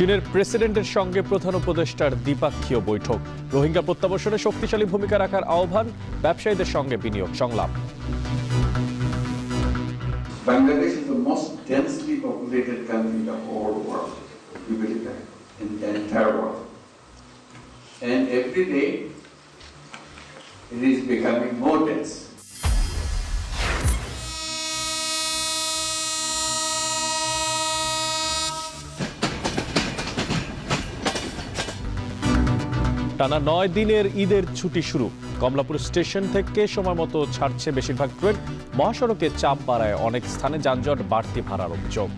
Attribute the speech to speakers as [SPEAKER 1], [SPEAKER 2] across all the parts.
[SPEAKER 1] চীনের প্রেসিডেন্টের সঙ্গে প্রধান উপদেষ্টার দ্বিপাক্ষীয় বৈঠক। রোহিঙ্গা প্রত্যাবর্ষণে শক্তিশালী ভূমিকা রাখার আহ্বান, ব্যবসায়ীদের সঙ্গে বিনিয়োগ সংলাপ।
[SPEAKER 2] Bangladesh is the most densely populated country in the whole world. We believe that in the entire world. And every day it is becoming more dense.
[SPEAKER 1] টানা ৯ দিনের ঈদের ছুটি শুরু। কমলাপুর স্টেশন থেকে সময় মতো ছাড়ছে বেশিরভাগ ট্রেন। মহাসড়কে চাপ বাড়ায় অনেক স্থানে যানজট, বাড়তি ভাড়ার অভিযোগ।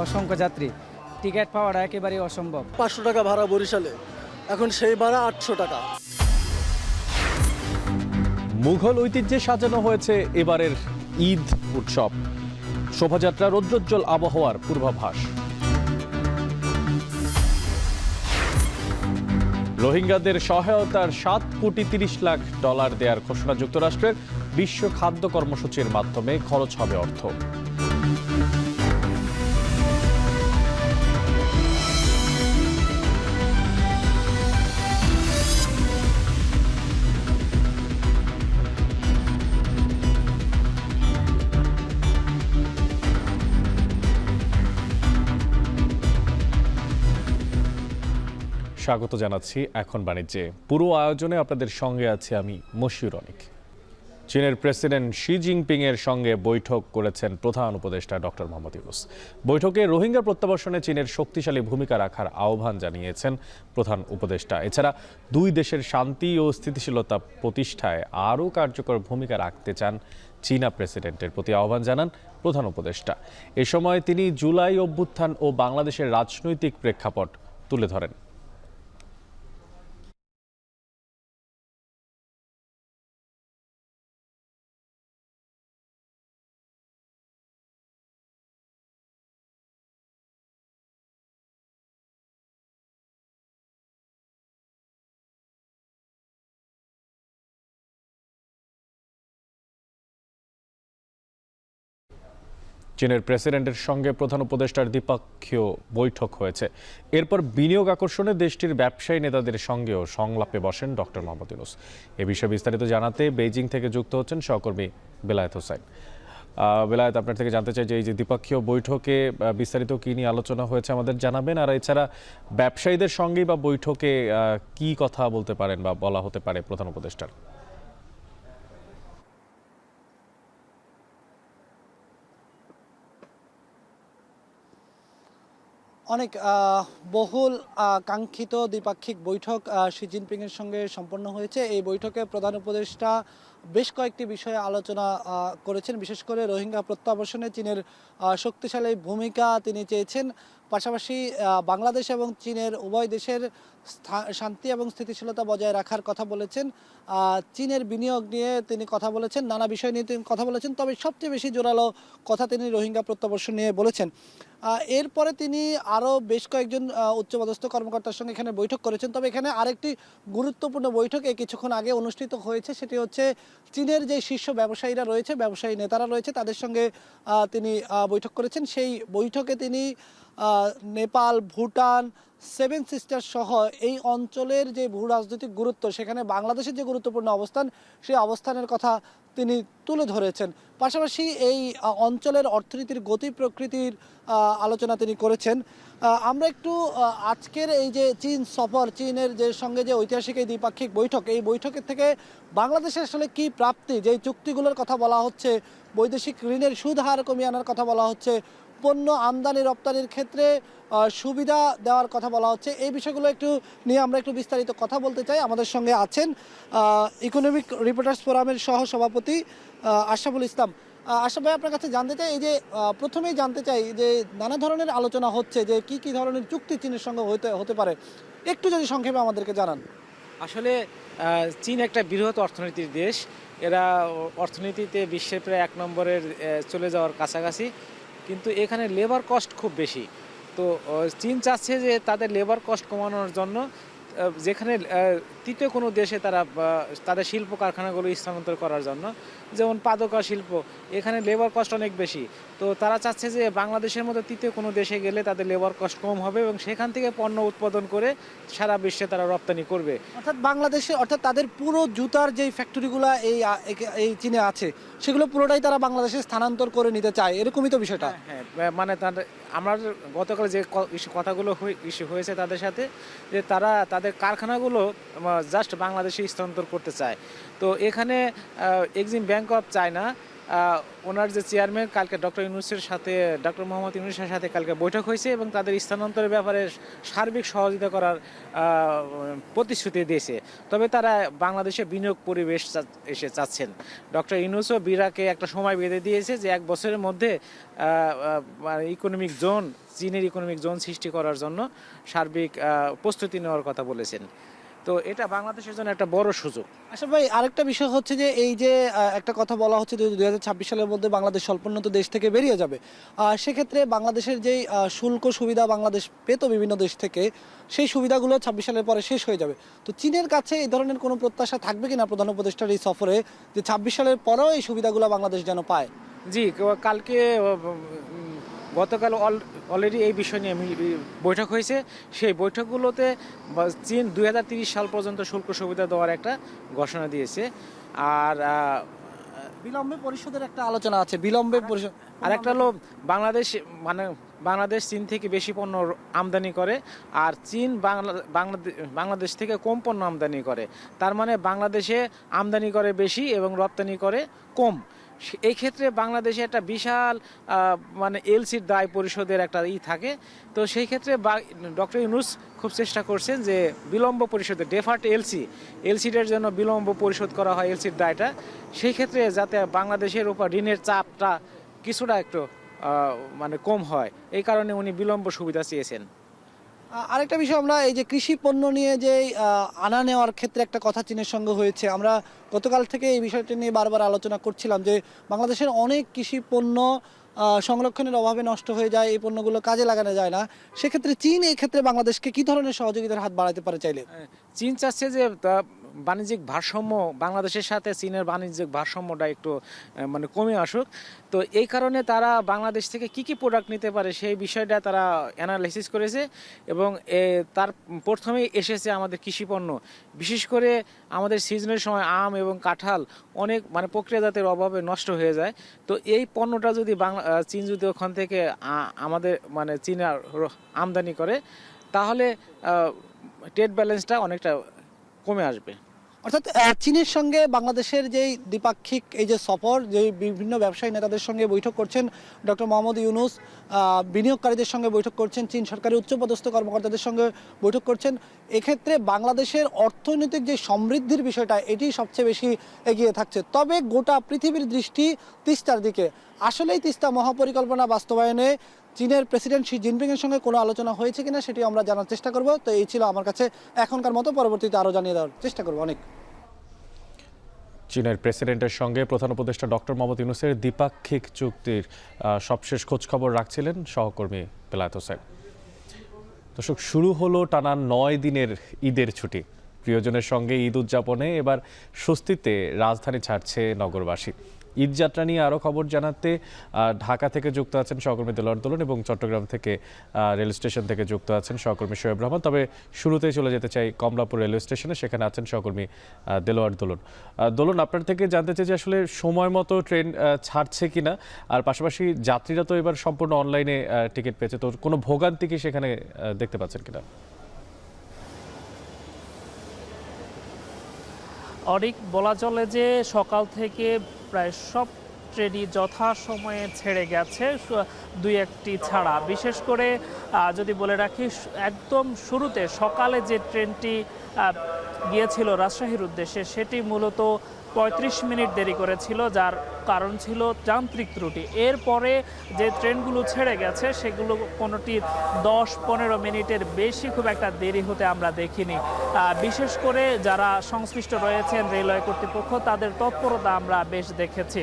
[SPEAKER 3] অসংখ্য যাত্রী, টিকিট পাওয়াটা একেবারেই অসম্ভব।
[SPEAKER 4] 500 টাকা ভাড়া বরিশালে, এখন সেই ভাড়া 800 টাকা।
[SPEAKER 1] মুঘল ঐতিহ্যে সাজানো হয়েছে এবারের ঈদ উৎসব। শোভাযাত্রা, রৌদ্রোজ্জ্বল আবহাওয়ার পূর্বাভাস। রোহিঙ্গাদের সহায়তার $7.30 কোটি দেওয়ার ঘোষণা যুক্তরাষ্ট্রের। বিশ্ব খাদ্য কর্মসূচির মাধ্যমে খরচ হবে অর্থ। স্বাগত জানাচ্ছি এখন বাণিজ্যে। পুরো আয়োজনে আপনাদের সঙ্গে আছে আমি মশিউর অনিক। চীনের প্রেসিডেন্ট শি জিনপিং এর সঙ্গে বৈঠক করেছেন প্রধান উপদেষ্টা ডক্টর মোহাম্মদ ইউনূস। বৈঠকে রোহিঙ্গা প্রত্যাবর্ষণে চীনের শক্তিশালী ভূমিকা রাখার আহ্বান জানিয়েছেন প্রধান উপদেষ্টা। এছাড়া দুই দেশের শান্তি ও স্থিতিশীলতা প্রতিষ্ঠায় আরও কার্যকর ভূমিকা রাখতে চান চীনা প্রেসিডেন্টের প্রতি আহ্বান জানান প্রধান উপদেষ্টা। এ সময় তিনি জুলাই অভ্যুত্থান ও বাংলাদেশের রাজনৈতিক প্রেক্ষাপট তুলে ধরেন। চীনের প্রেসিডেন্টের সঙ্গে প্রধান উপদেষ্টার দ্বিপক্ষীয় বৈঠক হয়েছে। এরপর বিনিয়োগ আকর্ষণে দেশটির ব্যবসায়ী নেতাদের সঙ্গেও সংলাপে বসেন ডক্টর মোহাম্মদ ইউনূস। এ বিষয়ে বিস্তারিত জানাতে বেইজিং থেকে যুক্ত হচ্ছেন সহকর্মী বেলায়েত হোসেন। বেলায়েত, আপনার থেকে জানতে চাই যে এই যে দ্বিপক্ষীয় বৈঠকে বিস্তারিত কী নিয়ে আলোচনা হয়েছে আমাদের জানাবেন, আর এছাড়া ব্যবসায়ীদের সঙ্গেই বা বৈঠকে কি কথা বলতে পারেন বা বলা হতে পারে প্রধান উপদেষ্টার?
[SPEAKER 4] অনেক বহুল কাঙ্ক্ষিত দ্বিপাক্ষিক বৈঠক শি জিনপিংয়ের সঙ্গে সম্পন্ন হয়েছে। এই বৈঠকে প্রধান উপদেষ্টা বেশ কয়েকটি বিষয়ে আলোচনা করেছেন। বিশেষ করে রোহিঙ্গা প্রত্যাবর্ষণে চীনের শক্তিশালী ভূমিকা তিনি চেয়েছেন। পাশাপাশি বাংলাদেশ এবং চীনের উভয় দেশের শান্তি এবং স্থিতিশীলতা বজায় রাখার কথা বলেছেন। চীনের বিনিয়োগ নিয়ে তিনি কথা বলেছেন, নানা বিষয় নিয়ে তিনি কথা বলেছেন। তবে সবচেয়ে বেশি জোরালো কথা তিনি রোহিঙ্গা প্রত্যাবর্ষণ নিয়ে বলেছেন। এরপরে তিনি আরও বেশ কয়েকজন উচ্চপদস্থ কর্মকর্তার সঙ্গে এখানে বৈঠক করেছেন। তবে এখানে আরেকটি গুরুত্বপূর্ণ বৈঠক কিছুক্ষণ আগে অনুষ্ঠিত হয়েছে। সেটি হচ্ছে চীনের যে শীর্ষ ব্যবসায়ীরা রয়েছে, ব্যবসায়ী নেতারা রয়েছে, তাদের সঙ্গে তিনি বৈঠক করেছেন। সেই বৈঠকে তিনি নেপাল, ভুটান, সেভেন সিস্টার সহ এই অঞ্চলের যে ভূ রাজনৈতিক গুরুত্ব, সেখানে বাংলাদেশের যে গুরুত্বপূর্ণ অবস্থান, সেই অবস্থানের কথা তিনি তুলে ধরেছেন। পাশাপাশি এই অঞ্চলের অর্থনীতির গতি প্রকৃতির আলোচনা তিনি করেছেন। আমরা একটু আজকের এই যে চীন সফর, চীনের যে সঙ্গে যে ঐতিহাসিক এই দ্বিপাক্ষিক বৈঠক, এই বৈঠকের থেকে বাংলাদেশের আসলে কী প্রাপ্তি, যে চুক্তিগুলোর কথা বলা হচ্ছে, বৈদেশিক ঋণের সুদ হার কমিয়ে আনার কথা বলা হচ্ছে, পণ্য আমদানি রপ্তানির ক্ষেত্রে সুবিধা দেওয়ার কথা বলা হচ্ছে, এই বিষয়গুলো একটু নিয়ে আমরা একটু বিস্তারিত কথা বলতে চাই। আমাদের সঙ্গে আছেন ইকোনমিক রিপোর্টার্স ফোরামের সহ সভাপতি আশরাফুল ইসলাম। আশরাফ ভাই, আপনার কাছে জানতে চাই, এই যে প্রথমেই জানতে চাই যে নানা ধরনের আলোচনা হচ্ছে, যে কি কি ধরনের চুক্তি চীনের সঙ্গে হতে পারে, একটু যদি সংক্ষেপে আমাদেরকে জানান।
[SPEAKER 3] আসলে চীন একটা বৃহৎ অর্থনীতির দেশ। এরা অর্থনীতিতে বিশ্বের প্রায় 1 নম্বরের চলে যাওয়ার কাছাকাছি, কিন্তু এখানে লেবার কস্ট খুব বেশি। তো চীন চাচ্ছে যে তাদের লেবার কস্ট কমানোর জন্য যেখানে তৃতীয় কোনো দেশে তারা তাদের শিল্প কারখানাগুলো স্থানান্তর করার জন্য, যেমন পাদকা শিল্প, এখানে লেবার কস্ট অনেক বেশি। তো তারা চাচ্ছে যে বাংলাদেশের মতো তৃতীয় কোনো দেশে গেলে তাদের লেবার কস্ট কম হবে এবং সেখান থেকে পণ্য উৎপাদন করে সারা বিশ্বে তারা রপ্তানি করবে।
[SPEAKER 4] অর্থাৎ তাদের পুরো জুতার যেই ফ্যাক্টরিগুলো এই চীনে আছে সেগুলো পুরোটাই তারা বাংলাদেশে স্থানান্তর করে নিতে চায়, এরকমই তো বিষয়টা।
[SPEAKER 3] হ্যাঁ, মানে আমরা গতকাল যে কথাগুলো ইস্যু হয়েছে তাদের সাথে, যে তারা তাদের কারখানাগুলো জাস্ট বাংলাদেশে স্থানান্তর করতে চায়। তো এখানে এক্সিম ব্যাংক অফ চায়না ওনার যে চেয়ারম্যান কালকে ডক্টর মোহাম্মদ ইউনূসের সাথে কালকে বৈঠক হয়েছে এবং তাদের স্থানান্তরের ব্যাপারে সার্বিক সহযোগিতা করার প্রতিশ্রুতি দিয়েছে। তবে তারা বাংলাদেশে বিনিয়োগ পরিবেশ চাচ্ছেন। ডক্টর ইউনূসও বিরাকে একটা সময় বেঁধে দিয়েছে যে 1 বছরের মধ্যে চীনের ইকোনমিক জোন সৃষ্টি করার জন্য সার্বিক প্রস্তুতি নেওয়ার কথা বলেছেন। তো এটা বাংলাদেশের জন্য একটা বড় সুযোগ।
[SPEAKER 4] আচ্ছা ভাই, আরেকটা বিষয় হচ্ছে যে এই যে একটা কথা বলা হচ্ছে যে 2026 সালের মধ্যে বাংলাদেশ স্বল্পোন্নত দেশ থেকে বেরিয়ে যাবে, সেক্ষেত্রে বাংলাদেশের যেই শুল্ক সুবিধা বাংলাদেশ পেত বিভিন্ন দেশ থেকে, সেই সুবিধাগুলো 26 সালের পরে শেষ হয়ে যাবে। তো চীনের কাছে এই ধরনের কোনো প্রত্যাশা থাকবে কিনা প্রধান উপদেষ্টার এই সফরে, যে 26 সালের পরেও এই সুবিধাগুলো বাংলাদেশ যেন পায়?
[SPEAKER 3] জি, গতকাল অলরেডি এই বিষয় নিয়ে বৈঠক হয়েছে। সেই বৈঠকগুলোতে চীন 2030 সাল পর্যন্ত শুল্ক সুবিধা দেওয়ার একটা ঘোষণা দিয়েছে। আর
[SPEAKER 4] বিলম্বে পরিশোধের একটা আলোচনা আছে, বিলম্বে পরিশোধ।
[SPEAKER 3] আর একটা হলো বাংলাদেশ চীন থেকে বেশি পণ্য আমদানি করে আর চীন বাংলাদেশ থেকে কম পণ্য আমদানি করে। তার মানে বাংলাদেশে আমদানি করে বেশি এবং রপ্তানি করে কম। এই ক্ষেত্রে বাংলাদেশে একটা বিশাল এলসির দায় পরিশোধের একটা থাকে। তো সেই ক্ষেত্রে ডক্টর ইউনূস খুব চেষ্টা করছেন যে বিলম্ব পরিশোধের ডেফার্ট এলসিটার জন্য বিলম্ব পরিশোধ করা হয় এলসির দায়টা। সেই ক্ষেত্রে যাতে বাংলাদেশের উপর ঋণের চাপটা কিছুটা একটু কম হয়, এই কারণে উনি বিলম্ব সুবিধা চেয়েছেন।
[SPEAKER 4] আরেকটা বিষয়, আমরা এই যে কৃষি পণ্য নিয়ে যে আনা নেওয়ার ক্ষেত্রে একটা কথা চীনের সঙ্গে হয়েছে, আমরা গতকাল থেকে এই বিষয়টি নিয়ে বারবার আলোচনা করছিলাম যে বাংলাদেশের অনেক কৃষি পণ্য সংরক্ষণের অভাবে নষ্ট হয়ে যায়, এই পণ্যগুলো কাজে লাগানো যায় না। সেক্ষেত্রে চীন এই ক্ষেত্রে বাংলাদেশকে কি ধরনের সহযোগিতার হাত বাড়াতে পারে চাইলে?
[SPEAKER 3] চীন চাচ্ছে যে বাণিজ্যিক ভারসাম্য, বাংলাদেশের সাথে চীনের বাণিজ্যিক ভারসাম্যটা একটু কমে আসুক। তো এই কারণে তারা বাংলাদেশ থেকে কি প্রোডাক্ট নিতে পারে সেই বিষয়টা তারা অ্যানালাইসিস করেছে এবং তার প্রথমেই এসেছে আমাদের কৃষি পণ্য। বিশেষ করে আমাদের সিজনের সময় আম এবং কাঁঠাল অনেক প্রক্রিয়াজাতের অভাবে নষ্ট হয়ে যায়। তো এই পণ্যটা যদি চীন যদি ওখান থেকে আমাদের চীনে আমদানি করে, তাহলে ট্রেড ব্যালেন্সটা অনেকটা কমে আসবে।
[SPEAKER 4] অর্থাৎ চীনের সঙ্গে বাংলাদেশের যেই দ্বিপাক্ষিক এই যে সফর, যে বিভিন্ন ব্যবসায়ী নেতাদের সঙ্গে বৈঠক করছেন ডক্টর মোহাম্মদ ইউনূস, বিনিয়োগকারীদের সঙ্গে বৈঠক করছেন, চীন সরকারের উচ্চপদস্থ কর্মকর্তাদের সঙ্গে বৈঠক করছেন, এক্ষেত্রে বাংলাদেশের অর্থনৈতিক যে সমৃদ্ধির বিষয়টা এটি সবচেয়ে বেশি এগিয়ে থাকছে। তবে গোটা পৃথিবীর দৃষ্টি তিস্তার দিকে। আসলেই তিস্তা মহাপরিকল্পনা বাস্তবায়নে চীনের প্রেসিডেন্ট শি জিনপিংয়ের সঙ্গে কোনো আলোচনা হয়েছে কিনা সেটি আমরা জানার চেষ্টা করব। তো এই ছিল আমার কাছে এখনকার মতো, পরবর্তীতে আরও জানিয়ে দেওয়ার চেষ্টা করব। অনেক
[SPEAKER 1] চীনের প্রেসিডেন্টের সঙ্গে প্রধান উপদেষ্টা ডক্টর মোহাম্মদ ইউনূসের দ্বিপাক্ষিক চুক্তির সবশেষ খোঁজখবর রাখছিলেন সহকর্মী বেলায়েত হোসেন। দর্শক, শুরু হলো টানা 9 দিনের ঈদের ছুটি। প্রিয়জনের সঙ্গে ঈদ উদযাপনে এবার স্বস্তিতে রাজধানী ছাড়ছে নগরবাসী। ঈদযাত্রা নিয়ে আরও খবর জানাতে ঢাকা থেকে যুক্ত আছেন সহকর্মী দেলোয়ার দোলন এবং চট্টগ্রাম থেকে রেল স্টেশন থেকে যুক্ত আছেন সহকর্মী শোয়েব রহমান। তবে শুরুতেই চলে যেতে চাই কমলাপুর রেলওয়ে স্টেশনে, সেখানে আছেন সহকর্মী দেলোয়ার দোলন। আপনার থেকে জানতে চাই যে আসলে সময় মতো ট্রেন ছাড়ছে কিনা, আর পাশাপাশি যাত্রীরা তো এবার সম্পূর্ণ অনলাইনে টিকিট পেয়েছে, তো কোনো ভোগান্তি কি সেখানে দেখতে পাচ্ছেন কিনা?
[SPEAKER 5] অনেক বলা চলে যে সকাল থেকে প্রায় সব ট্রেনই যথাসময়ে ছেড়ে গেছে, 2-1টি ছাড়া। বিশেষ করে যদি বলে রাখি, একদম শুরুতে সকালে যে ট্রেনটি গিয়েছিল রাজশাহীর উদ্দেশ্যে, সেটি মূলত 35 মিনিট দেরি করেছিল, যার কারণ ছিল যান্ত্রিক ত্রুটি। এরপরে যে ট্রেনগুলো ছেড়ে গেছে সেগুলো কোনোটির 10-15 মিনিটের বেশি খুব একটা দেরি হতে আমরা দেখিনি। বিশেষ করে যারা সংশ্লিষ্ট রয়েছেন রেলওয়ে কর্তৃপক্ষ, তাদের তৎপরতা আমরা বেশ দেখেছি,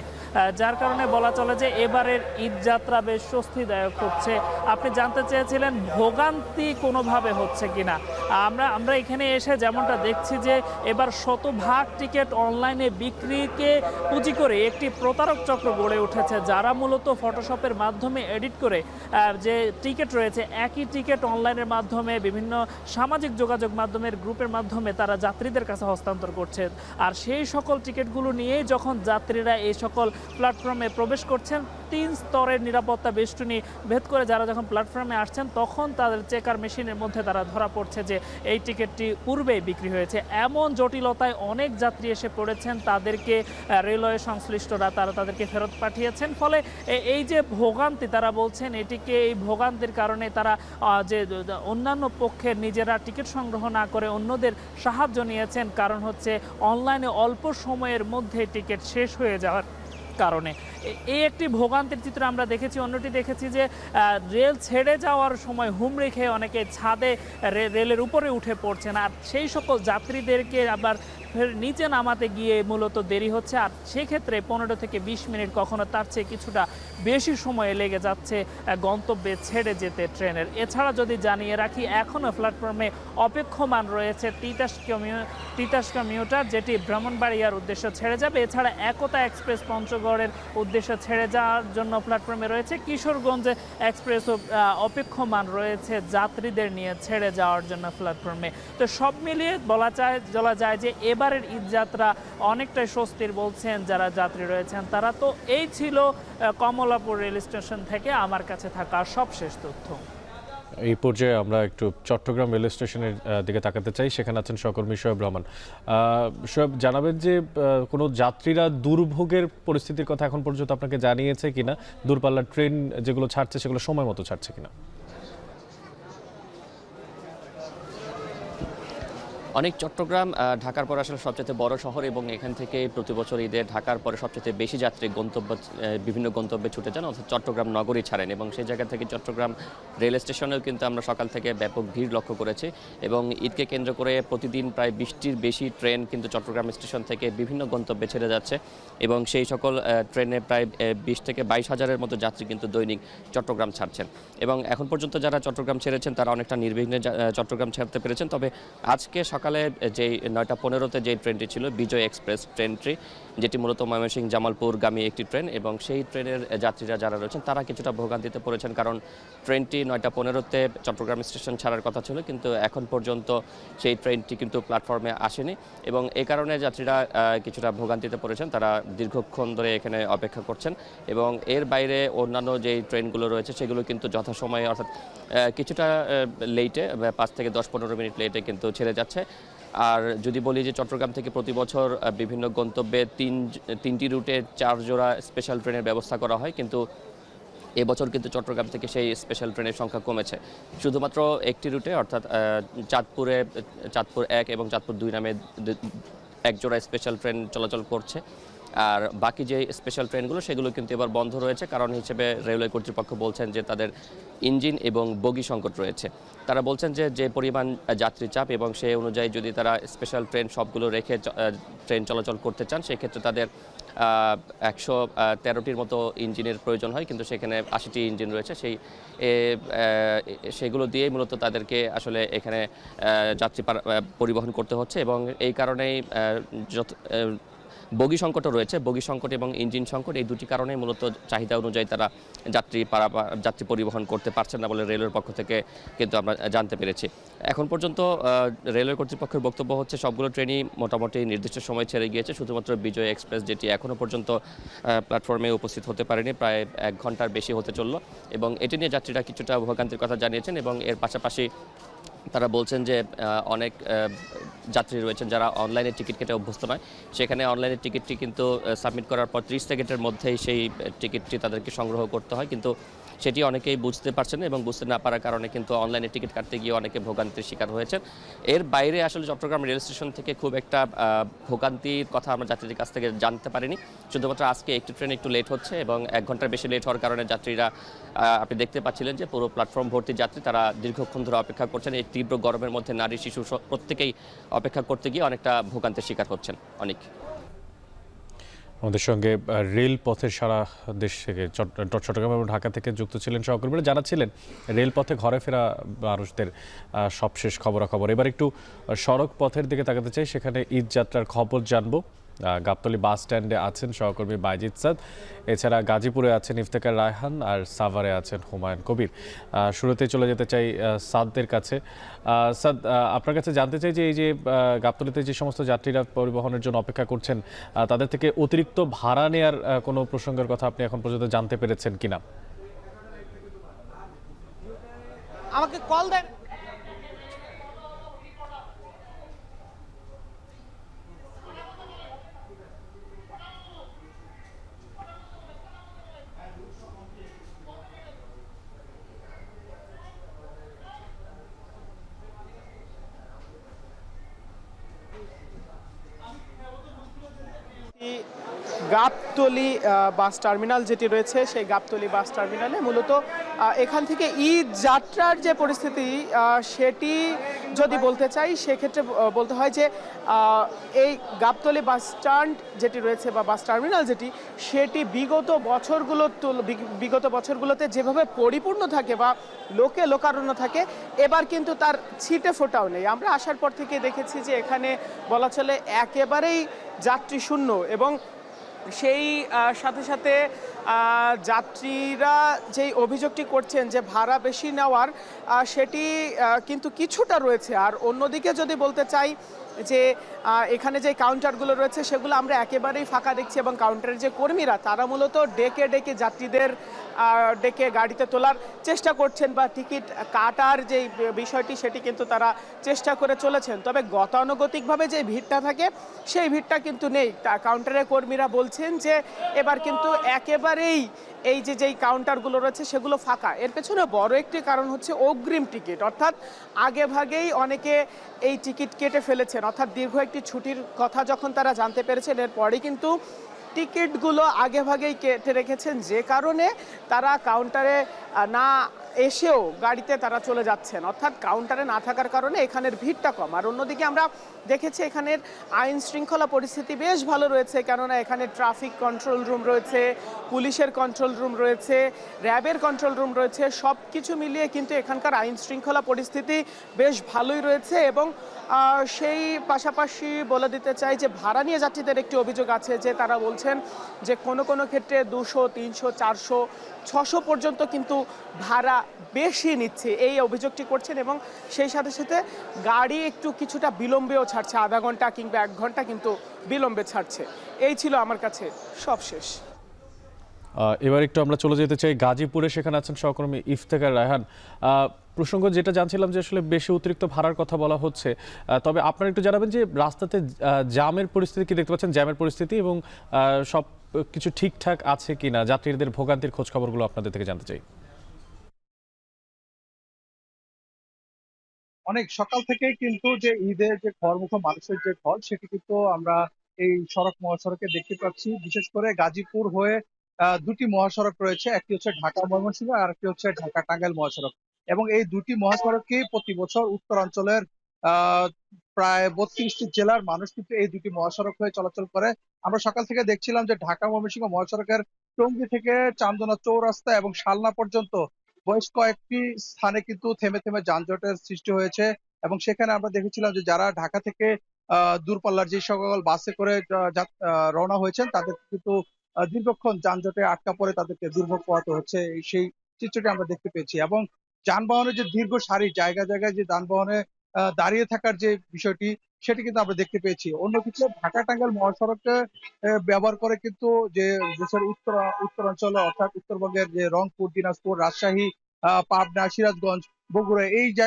[SPEAKER 5] যার কারণে বলা চলে যে এবারের ঈদ যাত্রা বেশ স্বস্তিদায়ক হচ্ছে। আপনি জানতে চেয়েছিলেন ভোগান্তি কোনোভাবে হচ্ছে কিনা। আমরা এখানে এসে যেমনটা দেখছি যে এবার শতভাগ টিকিট অনলাইনে বিক্রিকে পুঁজি করে একটি প্রতারক চক্র গড়ে উঠেছে, যারা মূলত ফটোশপের মাধ্যমে এডিট করে যে টিকিট রয়েছে একই টিকিট অনলাইনের মাধ্যমে বিভিন্ন সামাজিক যোগাযোগ মাধ্যমের গ্রুপের মাধ্যমে তারা যাত্রীদের কাছে হস্তান্তর করছে। আর সেই সকল টিকিটগুলো নিয়েই যখন যাত্রীরা এই সকল প্ল্যাটফর্মে প্রবেশ করছেন, 3 স্তরের নিরাপত্তা বেষ্টনী ভেদ করে যারা যখন প্ল্যাটফর্মে আসছেন, তখন তাদের চেকার মেশিনের মধ্যে তারা ধরা পড়ছে যে এই টিকিটটি পূর্বেই বিক্রি হয়েছে। এমন জটিলতায় অনেক যাত্রী এসে পড়েছেন, তাদেরকে রেলওয়ে সংশ্লিষ্টরা তাদেরকে ফেরত পাঠিয়েছেন। ফলে এই যে ভোগান্তি তারা বলছেন, এই ভোগান্তির কারণে তারা যে অন্যান্য পক্ষের নিজেরা টিকিট সংগ্রহ না করে অন্যদের সাহায্য নিয়েছেন, কারণ হচ্ছে অনলাইনে অল্প সময়ের মধ্যে টিকিট শেষ হয়ে যাওয়ার কারণে। এই একটি ভোগান্তির চিত্র আমরা দেখেছি। অন্যটি দেখেছি যে রেল ছেড়ে যাওয়ার সময় হুমড়ি খেয়ে অনেকে ছাদে রেলের উপরে উঠে পড়ছেন, আর সেই সকল যাত্রীদেরকে আবার নিচে নামাতে গিয়ে মূলত দেরি হচ্ছে। আর সেক্ষেত্রে 15 থেকে 20 মিনিট, কখনো তার চেয়ে কিছুটা বেশি সময় লেগে যাচ্ছে গন্তব্যে ছেড়ে যেতে ট্রেনের। এছাড়া যদি জানিয়ে রাখি, এখনও প্ল্যাটফর্মে অপেক্ষমান রয়েছে তিতাস কমিউটার, যেটি ব্রাহ্মণবাড়িয়ার উদ্দেশ্যে ছেড়ে যাবে। এছাড়া একতা এক্সপ্রেস পঞ্চগড়ের উদ্দেশ্যে ছেড়ে যাওয়ার জন্য প্ল্যাটফর্মে রয়েছে। কিশোরগঞ্জ এক্সপ্রেসও অপেক্ষমান রয়েছে যাত্রীদের নিয়ে ছেড়ে যাওয়ার জন্য প্ল্যাটফর্মে। তো সব মিলিয়ে বলা যায় যে এবারের ঈদ যাত্রা অনেকটাই স্বস্তির বলছেন যারা যাত্রী রয়েছেন তারা। তো এই ছিল কমলাপুর রেল স্টেশন থেকে আমার কাছে থাকা সবশেষ তথ্য।
[SPEAKER 1] এই পর্যায়ে আমরা একটু চট্টগ্রাম রেল স্টেশনের দিকে তাকাতে চাই। সেখানে আছেন সহকর্মী শোয়েব রহমান। শোয়েব, জানাবেন যে কোনো যাত্রীরা দুর্ভোগের পরিস্থিতির কথা এখন পর্যন্ত আপনাকে জানিয়েছে কিনা? দূরপাল্লার ট্রেন যেগুলো ছাড়ছে সেগুলো সময় মতো ছাড়ছে কিনা?
[SPEAKER 6] অনেক চট্টগ্রাম ঢাকার পরে আসলে সবচেয়ে বড় শহর, এবং এখান থেকে প্রতি বছর ঈদে ঢাকার পরে সবচেয়ে বেশি যাত্রী বিভিন্ন গন্তব্যে ছুটে যান, অর্থাৎ চট্টগ্রাম নগরী ছাড়েন। এবং সেই জায়গা থেকে চট্টগ্রাম রেল স্টেশনেও কিন্তু আমরা সকাল থেকে ব্যাপক ভিড় লক্ষ্য করেছি। এবং ঈদকে কেন্দ্র করে প্রতিদিন প্রায় 20টির বেশি ট্রেন কিন্তু চট্টগ্রাম স্টেশন থেকে বিভিন্ন গন্তব্যে ছেড়ে যাচ্ছে। এবং সেই সকল ট্রেনে প্রায় 20 থেকে 22 হাজারের মতো যাত্রী কিন্তু দৈনিক চট্টগ্রাম ছাড়ছেন। এবং এখন পর্যন্ত যারা চট্টগ্রাম ছেড়েছেন তারা অনেকটা নির্বিঘ্নে চট্টগ্রাম ছাড়তে পেরেছেন। তবে আজকে সকালে যেই 9টা 15-তে যে ট্রেনটি ছিল বিজয় এক্সপ্রেস ট্রেনটি, যেটি মূলত ময়মনসিংহ জামালপুরগামী একটি ট্রেন, এবং সেই ট্রেনের যাত্রীরা যারা রয়েছেন তারা কিছুটা ভোগান্তিতে পড়েছেন, কারণ ট্রেনটি 9টা 15-তে চট্টগ্রাম স্টেশন ছাড়ার কথা ছিল, কিন্তু এখন পর্যন্ত সেই ট্রেনটি কিন্তু প্ল্যাটফর্মে আসেনি। এবং এই কারণে যাত্রীরা কিছুটা ভোগান্তিতে পড়েছেন, তারা দীর্ঘক্ষণ ধরে এখানে অপেক্ষা করছেন। এবং এর বাইরে অন্যান্য যেই ট্রেনগুলো রয়েছে সেগুলো কিন্তু যথাসময়ে, অর্থাৎ কিছুটা লেটে, 5 থেকে 10-15 মিনিট লেটে কিন্তু ছেড়ে যাচ্ছে। আর যদি বলি যে চট্টগ্রাম থেকে প্রতি বছর বিভিন্ন গন্তব্যে 3টি রুটে 4 জোড়া স্পেশাল ট্রেনের ব্যবস্থা করা হয়, কিন্তু এবছর কিন্তু চট্টগ্রাম থেকে সেই স্পেশাল ট্রেনের সংখ্যা কমেছে। শুধুমাত্র একটি রুটে, অর্থাৎ চাঁদপুর 1 এবং চাঁদপুর 2 নামে 1 জোড়া স্পেশাল ট্রেন চলাচল করছে। আর বাকি যে স্পেশাল ট্রেনগুলো সেগুলো কিন্তু এবার বন্ধ রয়েছে। কারণ হিসেবে রেলওয়ে কর্তৃপক্ষ বলছেন যে তাদের ইঞ্জিন এবং বগি সংকট রয়েছে। তারা বলছেন যে পরিমাণ যাত্রী চাপ এবং সেই অনুযায়ী যদি তারা স্পেশাল ট্রেন সবগুলো রেখে ট্রেন চলাচল করতে চান, সেক্ষেত্রে তাদের 113টির মতো ইঞ্জিনের প্রয়োজন হয়, কিন্তু সেখানে 80টি ইঞ্জিন রয়েছে। সেগুলো দিয়েই মূলত তাদেরকে আসলে এখানে যাত্রী পরিবহন করতে হচ্ছে। এবং এই কারণেই বগি সংকটও রয়েছে। বগি সংকট এবং ইঞ্জিন সংকট, এই দুটি কারণেই মূলত চাহিদা অনুযায়ী তারা যাত্রী পরিবহন করতে পারছেন না বলে রেলের পক্ষ থেকে কিন্তু আমরা জানতে পেরেছি। এখন পর্যন্ত রেলওয়ে কর্তৃপক্ষের বক্তব্য হচ্ছে সবগুলো ট্রেনই মোটামুটি নির্দিষ্ট সময় ছেড়ে গিয়েছে। শুধুমাত্র বিজয় এক্সপ্রেস, যেটি এখনও পর্যন্ত প্ল্যাটফর্মে উপস্থিত হতে পারেনি, প্রায় 1 ঘন্টার বেশি হতে চলল। এবং এটি নিয়ে যাত্রীরা কিছুটা ভোগান্তির কথা জানিয়েছেন। এবং এর পাশাপাশি তারা বলছেন যে অনেক যাত্রী রয়েছেন যারা অনলাইনে টিকিট কেটে অভ্যস্ত নয়, সেখানে অনলাইনের টিকিটটি কিন্তু সাবমিট করার পর 30 সেকেন্ডের মধ্যেই সেই টিকিটটি তাদেরকে সংগ্রহ করতে হয়, কিন্তু সেটি অনেকেই বুঝতে পারছেন না এবং বুঝতে না পারার কারণে কিন্তু অনলাইনে টিকিট কাটতে গিয়ে অনেকে ভোগান্তির শিকার হয়েছেন। এর বাইরে আসলে চট্টগ্রাম রেল স্টেশন থেকে খুব একটা ভোগান্তির কথা আমরা যাত্রীদের কাছ থেকে জানতে পারিনি। শুধুমাত্র আজকে একটি ট্রেন একটু লেট হচ্ছে এবং 1 ঘন্টার বেশি লেট হওয়ার কারণে যাত্রীরা আপনি দেখতে পাচ্ছিলেন যে পুরো প্ল্যাটফর্ম ভর্তি যাত্রী, তারা দীর্ঘক্ষণ ধরে অপেক্ষা করছেন। এই তীব্র গরমের মধ্যে নারী শিশু প্রত্যেকেই অপেক্ষা করতে গিয়ে অনেকটা ভোগান্তির শিকার হচ্ছেন। অনেক
[SPEAKER 1] আমাদের সঙ্গে রেল পথের সারা দেশ থেকে চট্টগ্রাম এবং ঢাকা থেকে যুক্ত ছিলেন সহকর্মীরা, জানাচ্ছিলেন রেলপথে ঘরে ফেরা মানুষদের সবশেষ খবরাখবর। এবার একটু সড়ক পথের দিকে তাকাতে চাই, সেখানে ঈদ যাত্রার খবর জানবো। গাবতলী বাস স্ট্যান্ডে আছেন সহকর্মী বাইজিদ সাদ, এছাড়া গাজীপুরে আছেন ইফতেখার রায়হান, আর সাভারে আছেন হুমায়ুন কবির। শুরুতেই চলে যেতে চাই সাদদের কাছে। সাদ, আপনার কাছে জানতে চাই যে এই যে গাবতলীতে যে সমস্ত যাত্রীরা পরিবহনের জন্য অপেক্ষা করছেন, তাদের থেকে অতিরিক্ত ভাড়া নেয়ার কোনো প্রসঙ্গের কথা আপনি এখন পর্যন্ত জানতে পেরেছেন কিনা?
[SPEAKER 4] আমাকে কল দেন।
[SPEAKER 7] গাবতলী বাস টার্মিনাল যেটি রয়েছে সেই গাবতলী বাস টার্মিনালে মূলত এখান থেকে ঈদ যাত্রার যে পরিস্থিতি সেটি যদি বলতে চাই সেক্ষেত্রে বলতে হয় যে এই গাবতলী বাস স্ট্যান্ড যেটি রয়েছে বা বাস টার্মিনাল যেটি, সেটি বিগত বছরগুলোতে যেভাবে পরিপূর্ণ থাকে বা লোকারণ্য থাকে, এবার কিন্তু তার ছিটে ফোটাও নেই। আমরা আসার পর থেকে দেখেছি যে এখানে বলা চলে একেবারেই যাত্রী শূন্য এবং সেই সাথে সাথে যাত্রীরা যেই অভিযোগটি করছেন যে ভাড়া বেশি নেওয়ার, সেটি কিন্তু কিছুটা রয়েছে। আর অন্যদিকে যদি বলতে চাই যে এখানে যে কাউন্টারগুলো রয়েছে সেগুলো আমরা একেবারেই ফাঁকা দেখছি এবং কাউন্টারের যে কর্মীরা তারা মূলত ডেকে ডেকে যাত্রীদের ডেকে গাড়িতে তোলার চেষ্টা করছেন বা টিকিট কাটার যে বিষয়টি সেটি কিন্তু তারা চেষ্টা করে চলেছেন। তবে গতানুগতিকভাবে যে ভিড়টা থাকে সেই ভিড়টা কিন্তু নেই। কাউন্টারের কর্মীরা বলছেন যে এবার কিন্তু একেবারেই এই যেই কাউন্টারগুলো রয়েছে সেগুলো ফাঁকা। এর পেছনে বড় একটি কারণ হচ্ছে অগ্রিম টিকিট, অর্থাৎ আগে ভাগেই অনেকে এই টিকিট কেটে ফেলেছেন, অর্থাৎ দীর্ঘ একটি ছুটির কথা যখন তারা জানতে পেরেছেন এরপরই কিন্তু টিকিটগুলো আগে ভাগেই কেটে রেখেছেন, যে কারণে তারা কাউন্টারে না এসেও গাড়িতে তারা চলে যাচ্ছেন, অর্থাৎ কাউন্টারে না থাকার কারণে এখানের ভিড়টা কম। আর অন্যদিকে আমরা দেখেছি এখানের আইন শৃঙ্খলা পরিস্থিতি বেশ ভালো রয়েছে, কেননা এখানে ট্রাফিক কন্ট্রোল রুম রয়েছে, পুলিশের কন্ট্রোল রুম রয়েছে, র্যাবের কন্ট্রোল রুম রয়েছে, সব কিছু মিলিয়ে কিন্তু এখানকার আইন শৃঙ্খলা পরিস্থিতি বেশ ভালোই রয়েছে। এবং সেই পাশাপাশি বলে দিতে চাই যে ভাড়া নিয়ে যাত্রীদের একটি অভিযোগ আছে যে তারা বলছেন যে কোনো ক্ষেত্রে 200, 300, 400, 600 পর্যন্ত কিন্তু ভাড়া বেশি নিচ্ছে, এই অভিযোগটি করছেন। এবং সেই সাথে সাথে গাড়ি একটু কিছুটা বিলম্বেও ছাড়ছে, আধা ঘন্টা কিংবা 1 ঘন্টা কিন্তু বিলম্বে ছাড়ছে। এই ছিল আমার কাছে সব শেষ।
[SPEAKER 1] এবার একটু আমরা চলে যেতে চাই গাজীপুরে, সেখানে আছেন সহকর্মী ইফতেখার রায়হান। প্রসঙ্গ যেটা জানছিলাম যে আসলে বেশি অতিরিক্ত ভাড়ার কথা বলা হচ্ছে, তবে আপনারা একটু জানাবেন যে রাস্তাতে জ্যামের পরিস্থিতি কি দেখতে পাচ্ছেন, জ্যামের পরিস্থিতি এবং সব কিছু ঠিকঠাক আছে কিনা, যাত্রীদের ভোগান্তির খোঁজ খবরগুলো আপনাদের থেকে জানতে চাই।
[SPEAKER 8] অনেক সকাল থেকেই কিন্তু যে ঈদের যে ঘরমুখো মানুষের যে ঢল সেটি কিন্তু আমরা এই মহাসড়কে দেখতে পাচ্ছি। বিশেষ করে গাজীপুর হয়ে দুটি মহাসড়ক রয়েছে, একটি হচ্ছে ঢাকা ময়মনসিংহ আর একটি হচ্ছে ঢাকা টাঙ্গাইল মহাসড়ক। এবং এই দুটি মহাসড়কই প্রতি বছর উত্তরাঞ্চলের প্রায় 32টি জেলার মানুষ কিন্তু এই দুটি মহাসড়ক হয়ে চলাচল করে। আমরা সকাল থেকে দেখছিলাম যে ঢাকা ময়মনসিংহ মহাসড়কের টঙ্গী থেকে চান্দনা চৌরাস্তা এবং শালনা পর্যন্ত বেশ কয়েকটি স্থানে কিন্তু থেমে থেমে যানজটের সৃষ্টি হয়েছে। এবং সেখানে আমরা দেখেছিলাম যে যারা ঢাকা থেকে দূরপাল্লার যে সকল বাসে করে রওনা হয়েছেন তাদের কিন্তু দীর্ঘক্ষণ যানজটে আটকা পড়ে তাদেরকে দুর্ভোগ পোহাতে হচ্ছে, সেই চিত্রটি আমরা দেখতে পেয়েছি। এবং যানবাহনের যে দীর্ঘ সারি, জায়গায় জায়গায় যে যানবাহনে দাঁড়িয়ে থাকার যে বিষয়টি সেটি কিন্তু আমরা দেখতে পেয়েছি। অন্যদিকে ঢাকা টাঙ্গাইল মহাসড়ককে ব্যবহার করে কিন্তু যে দেশের উত্তরাঞ্চলে অর্থাৎ উত্তরবঙ্গের যে রংপুর, দিনাজপুর, রাজশাহী, পাবনা, সিরাজগঞ্জ বগুড়া, এই যে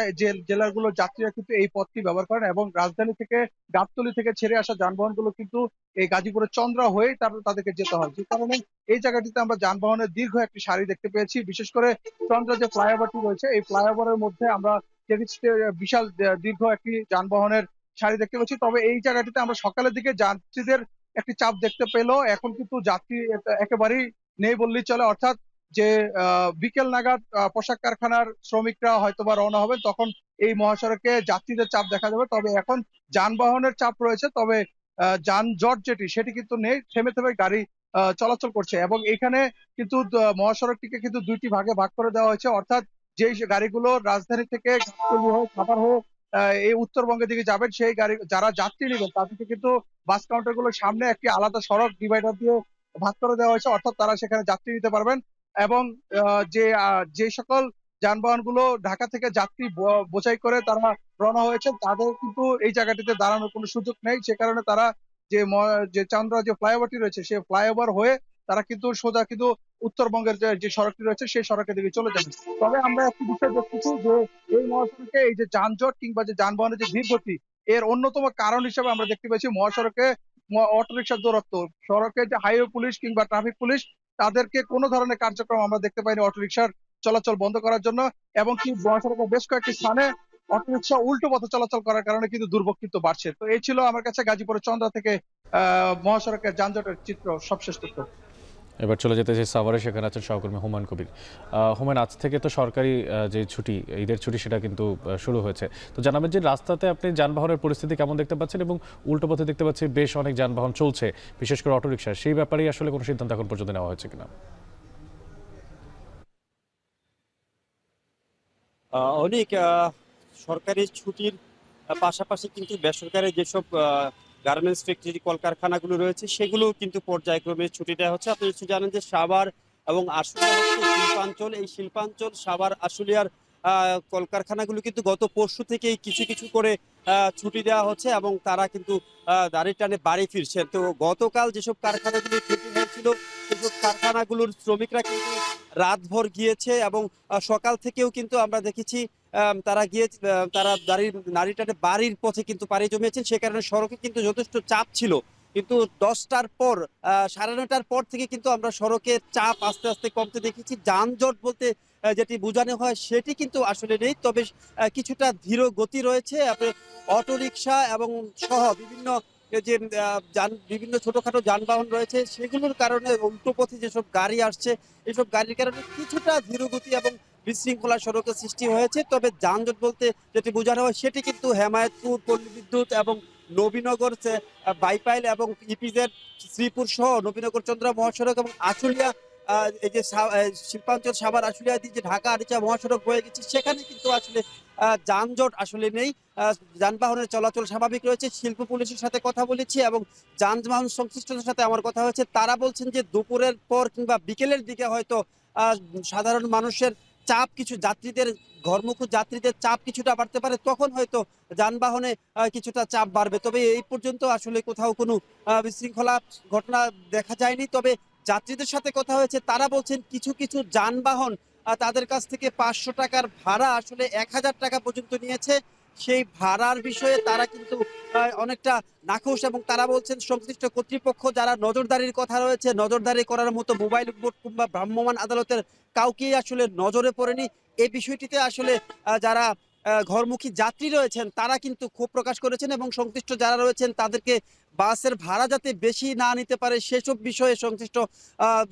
[SPEAKER 8] জেলাগুলো যাত্রীরা কিন্তু এই পথটি ব্যবহার করেন এবং রাজধানী থেকে গাবতলী থেকে ছেড়ে আসা যানবাহনগুলো কিন্তু এই গাজীপুরের চন্দ্রা হয়ে তাদেরকে যেতে হয়, যে কারণে এই জায়গাটিতে আমরা যানবাহনের দীর্ঘ একটি সারি দেখতে পেয়েছি। বিশেষ করে চন্দ্রা যে ফ্লাইওভারটি রয়েছে, এই ফ্লাইওভারের মধ্যে আমরা দেখেছি যে বিশাল দীর্ঘ একটি যানবাহনের সারি দেখতে পাচ্ছি। তবে এই জায়গাটিতে আমরা সকালের দিকে যাত্রীদের একটি চাপ দেখতে পেলেও এখন কিন্তু যাত্রী একেবারেই নেই বললেই চলে। অর্থাৎ যে বিকেল নাগাদ পোশাক কারখানার শ্রমিকরা হয়তোবা রওনা হবেন, তখন এই মহাসড়কে যাত্রীদের চাপ দেখা যাবে। তবে এখন যানবাহনের চাপ রয়েছে, তবে যানজট সেটি কিন্তু নেই, থেমে থেমে গাড়ি চলাচল করছে। এবং এখানে কিন্তু মহাসড়কটিকে কিন্তু দুইটি ভাগে ভাগ করে দেওয়া হয়েছে। অর্থাৎ যে গাড়িগুলো রাজধানী থেকে গাবতলী হয়ে সাভার হয়ে এই উত্তরবঙ্গের দিকে যাবেন, সেই গাড়ি যারা যাত্রী নেবেন তাদেরকে কিন্তু বাস কাউন্টার গুলোর সামনে একটি আলাদা সড়ক ডিভাইডার দিয়ে ভাগ করে দেওয়া হয়েছে। অর্থাৎ তারা সেখানে যাত্রী নিতে পারবেন। এবং যে সকল যানবাহনগুলো ঢাকা থেকে যাত্রী বোঝাই করে তারা রওনা হয়েছে, তাদের কিন্তু এই জায়গাটিতে দাঁড়ানোর কোনো সুযোগ নেই। সে কারণে তারা যে চান্দ্রা যে ফ্লাইওভারটি রয়েছে, সেই ফ্লাইওভার হয়ে তারা কিন্তু সোজা কিন্তু উত্তরবঙ্গের যে সড়কটি রয়েছে সেই সড়কের দিকে চলে যাবে। তবে আমরা একটি বিষয় দেখতেছি যে এই মহাসড়কে এই যে যানজট কিংবা যে যানবাহনের যে ধীরগতি, এর অন্যতম কারণ হিসেবে আমরা দেখতে পাচ্ছি মহাসড়কে অটোরিকশার দৌরাত্ম। সড়কে যে হাইওয়ে পুলিশ কিংবা ট্রাফিক পুলিশ, তাদেরকে কোনো ধরনের কার্যক্রম আমরা দেখতে পাইনি অটোরিকশার চলাচল বন্ধ করার জন্য। এবং কি মহাসড়কের বেশ কয়েকটি স্থানে অটোরিকশা উল্টো পথে চলাচল করার কারণে কিন্তু দুর্ভোগ কিন্তু বাড়ছে। তো এই ছিল আমার কাছে গাজীপুরের চন্দ্রা থেকে মহাসড়কের যানজটের চিত্র, সবশেষ তথ্য।
[SPEAKER 1] এবার চলে যেতে চাই সাভারে, সেখানে আছেন সহকর্মী হুমায়ুন কবির। হুমায়ুন, আজ থেকে তো সরকারি যে ছুটি, ঈদের ছুটি, সেটা কিন্তু শুরু হয়েছে। তো জানাবেন যে রাস্তাতে আপনি যানবাহনের পরিস্থিতি কেমন দেখতে পাচ্ছেন, এবং উল্টো পথে দেখতে পাচ্ছি বেশ অনেক যানবাহন চলছে, বিশেষ করে অটোরিকশা, সেই ব্যাপারেই আসলে কোনো সিদ্ধান্ত এখন পর্যন্ত নেওয়া হয়েছে কিনা?
[SPEAKER 9] অনেক সরকারি ছুটির পাশাপাশি কিন্তু বেসরকারি যেসব গার্মেন্টস ফ্যাক্টরি কলকারখানাগুলো রয়েছে সেগুলো কিন্তু পর্যায়ক্রমে ছুটি দেওয়া হচ্ছে। আপনি নিশ্চয়ই জানেন যে সাভার এবং আশুলিয়া হচ্ছে শিল্পাঞ্চল। এই শিল্পাঞ্চল সাভার আশুলিয়ার কলকারখানাগুলো কিন্তু গত পরশু থেকেই কিছু কিছু করে ছুটি দেওয়া হচ্ছে এবং তারা কিন্তু দাঁড়িয়ে টানে বাড়ি ফিরছেন। তো গতকাল যেসব কারখানাগুলো ছুটি হয়েছিল সেসব কারখানাগুলোর শ্রমিকরা কিন্তু রাতভর গিয়েছে এবং সকাল থেকেও কিন্তু আমরা দেখেছি তারা নারীটাতে বাড়ির পথে কিন্তু পাড়ি জমিয়েছেন। সে কারণে সড়কে কিন্তু যথেষ্ট চাপ ছিল। কিন্তু 10টার পর 9:30টার পর থেকে কিন্তু আমরা সড়কের চাপ আস্তে আস্তে কমতে দেখেছি। যানজট বলতে যেটি বোঝানো হয় সেটি কিন্তু আসলে নেই, তবে কিছুটা ধীর গতি রয়েছে। অটোরিকশা এবং সহ বিভিন্ন ছোটখাটো যানবাহন রয়েছে, সেগুলোর কারণে উল্টো পথে যেসব গাড়ি আসছে এসব গাড়ির কারণে কিছুটা ধীরগতি এবং বিশৃঙ্খলা সড়কের সৃষ্টি হয়েছে। তবে যানজট বলতে যেটি বোঝানো হয় সেটি কিন্তু হেমায়েতপুর, পল্লী বিদ্যুৎ এবং নবীনগর বাইপাইল এবং ইপিজেড শ্রীপুর সহ নবীনগর চন্দ্রা মহাসড়ক এবং আশুলিয়া এই যে শিল্পাঞ্চল সাভার আশুলিয়া দিয়ে যে ঢাকা আরিচা মহাসড়ক বয়ে গেছে, সেখানে কিন্তু আসলে যানজট আসলে নেই। যানবাহনের চলাচল স্বাভাবিক রয়েছে। শিল্প পুলিশের সাথে কথা বলেছি এবং যানবাহন সংশ্লিষ্টদের সাথে আমার কথা হয়েছে। তারা বলছেন যে দুপুরের পর কিংবা বিকেলের দিকে হয়তো সাধারণ মানুষের চাপ, কিছু যাত্রীদের ঘরমুখী যাত্রীদের চাপ কিছুটা বাড়তে পারে, তখন হয়তো যানবাহনে কিছুটা চাপ বাড়বে। তবে এই পর্যন্ত আসলে কোথাও কোনো বিশৃঙ্খলা ঘটনা দেখা যায়নি। তবে যাত্রীদের সাথে কথা হয়েছে, তারা বলছেন কিছু কিছু যানবাহন তাদের কাছ থেকে 500 টাকার ভাড়া আসলে 1000 টাকা পর্যন্ত নিয়েছে। সেই ভাড়ার বিষয়ে তারা কিন্তু অনেকটা নাখোশ এবং তারা বলছেন সংশ্লিষ্ট কর্তৃপক্ষ যারা নজরদারির কথা রয়েছে, নজরদারি করার মতো মোবাইল বোর্ড কিংবা ভ্রাম্যমাণ আদালতের কাউকেই আসলে নজরে পড়েনি। এই বিষয়টিতে আসলে যারা ঘরমুখী যাত্রী রয়েছেন তারা কিন্তু ক্ষোভ প্রকাশ করেছেন এবং সংশ্লিষ্ট যারা রয়েছেন তাদেরকে বাসের ভাড়া যাতে বেশি না নিতে পারে সেসব বিষয়ে সংশ্লিষ্ট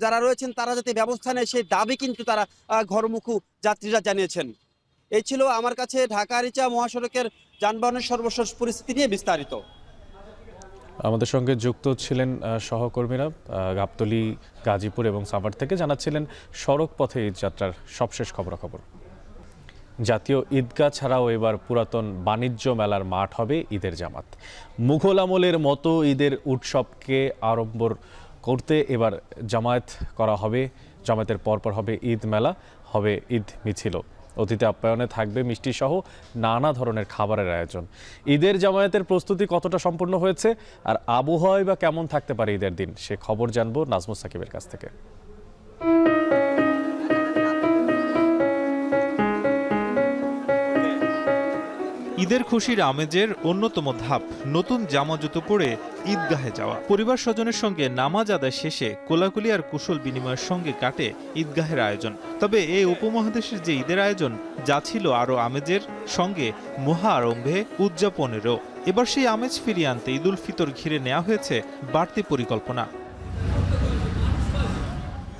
[SPEAKER 9] যারা রয়েছেন তারা যাতে ব্যবস্থা নেয় সেই দাবি কিন্তু তারা ঘরমুখী যাত্রীরা জানিয়েছেন। এই ছিল আমার কাছে ঢাকা আরিচা মহাসড়কের যানবাহনের সর্বশেষ পরিস্থিতি নিয়ে বিস্তারিত।
[SPEAKER 1] আমাদের সঙ্গে যুক্ত ছিলেন সহকর্মীরা গাবতলী, গাজীপুর এবং সাভার থেকে, জানাচ্ছিলেন সড়ক পথে ঈদ যাত্রার সবশেষ খবরাখবর। জাতীয় ঈদগাহ ছাড়াও এবার পুরাতন বাণিজ্য মেলার মাঠ হবে ঈদের জামাত। মুঘল আমলের মতো ঈদের উৎসবকে আড়ম্বর করতে এবার জামায়াত করা হবে। জামায়াতের পরপর হবে ঈদ মেলা, হবে ঈদ মিছিল। অতিথি আপ্যায়নে থাকবে মিষ্টি সহ নানা ধরনের খাবারের আয়োজন। ঈদের জামায়াতের প্রস্তুতি কতটা সম্পূর্ণ হয়েছে আর আবহাওয়া বা কেমন থাকতে পারে ঈদের দিন, সে খবর জানবো নাজমুস সাকিবের কাছ থেকে।
[SPEAKER 10] ঈদের খুশির আমেজের অন্যতম ধাপ নতুন জামা জুতো পরে ঈদগাহে যাওয়া। পরিবার স্বজনের সঙ্গে নামাজ আদায় শেষে কোলাকুলি আর কুশল বিনিময়ের সঙ্গে কাটে ঈদগাহের আয়োজন। তবে এই উপমহাদেশের যে ঈদের আয়োজন যা ছিল আরও আমেজের সঙ্গে মহা আরম্ভে উদযাপনেরও। এবার সেই আমেজ ফিরিয়ে আনতে ঈদুল ফিতর ঘিরে নেওয়া হয়েছে বাড়তি পরিকল্পনা।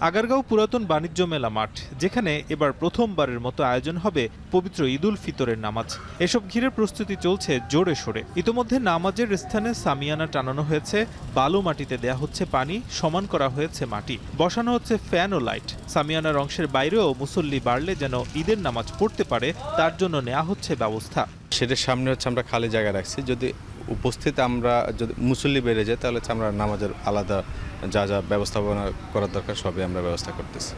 [SPEAKER 10] আগারগাঁও পুরাতন বাণিজ্য মেলা মাঠ, যেখানে এবার প্রথমবারের মতো আয়োজন হবে পবিত্র ঈদুল ফিতরের নামাজ। এসব ঘিরে প্রস্তুতি চলছে জোরে সোরে। ইতোমধ্যে নামাজের স্থানে সামিয়ানা টানানো হয়েছে, বালু মাটিতে দেয়া হচ্ছে পানি, সমান করা হয়েছে মাটি, বসানো হচ্ছে ফ্যান ও লাইট। সামিয়ানার অংশের বাইরেও মুসল্লি বাড়লে যেন ঈদের নামাজ পড়তে পারে তার জন্য নেওয়া হচ্ছে ব্যবস্থা।
[SPEAKER 11] সেটার সামনে হচ্ছে আমরা খালি জায়গা রাখছি, যদি উপস্থিত আমরা যদি মুসল্লি বেড়ে যায় তাহলে আমরা নামাজের আলাদা যা যা ব্যবস্থাপনা করার দরকার সবই আমরা ব্যবস্থা করতেছি।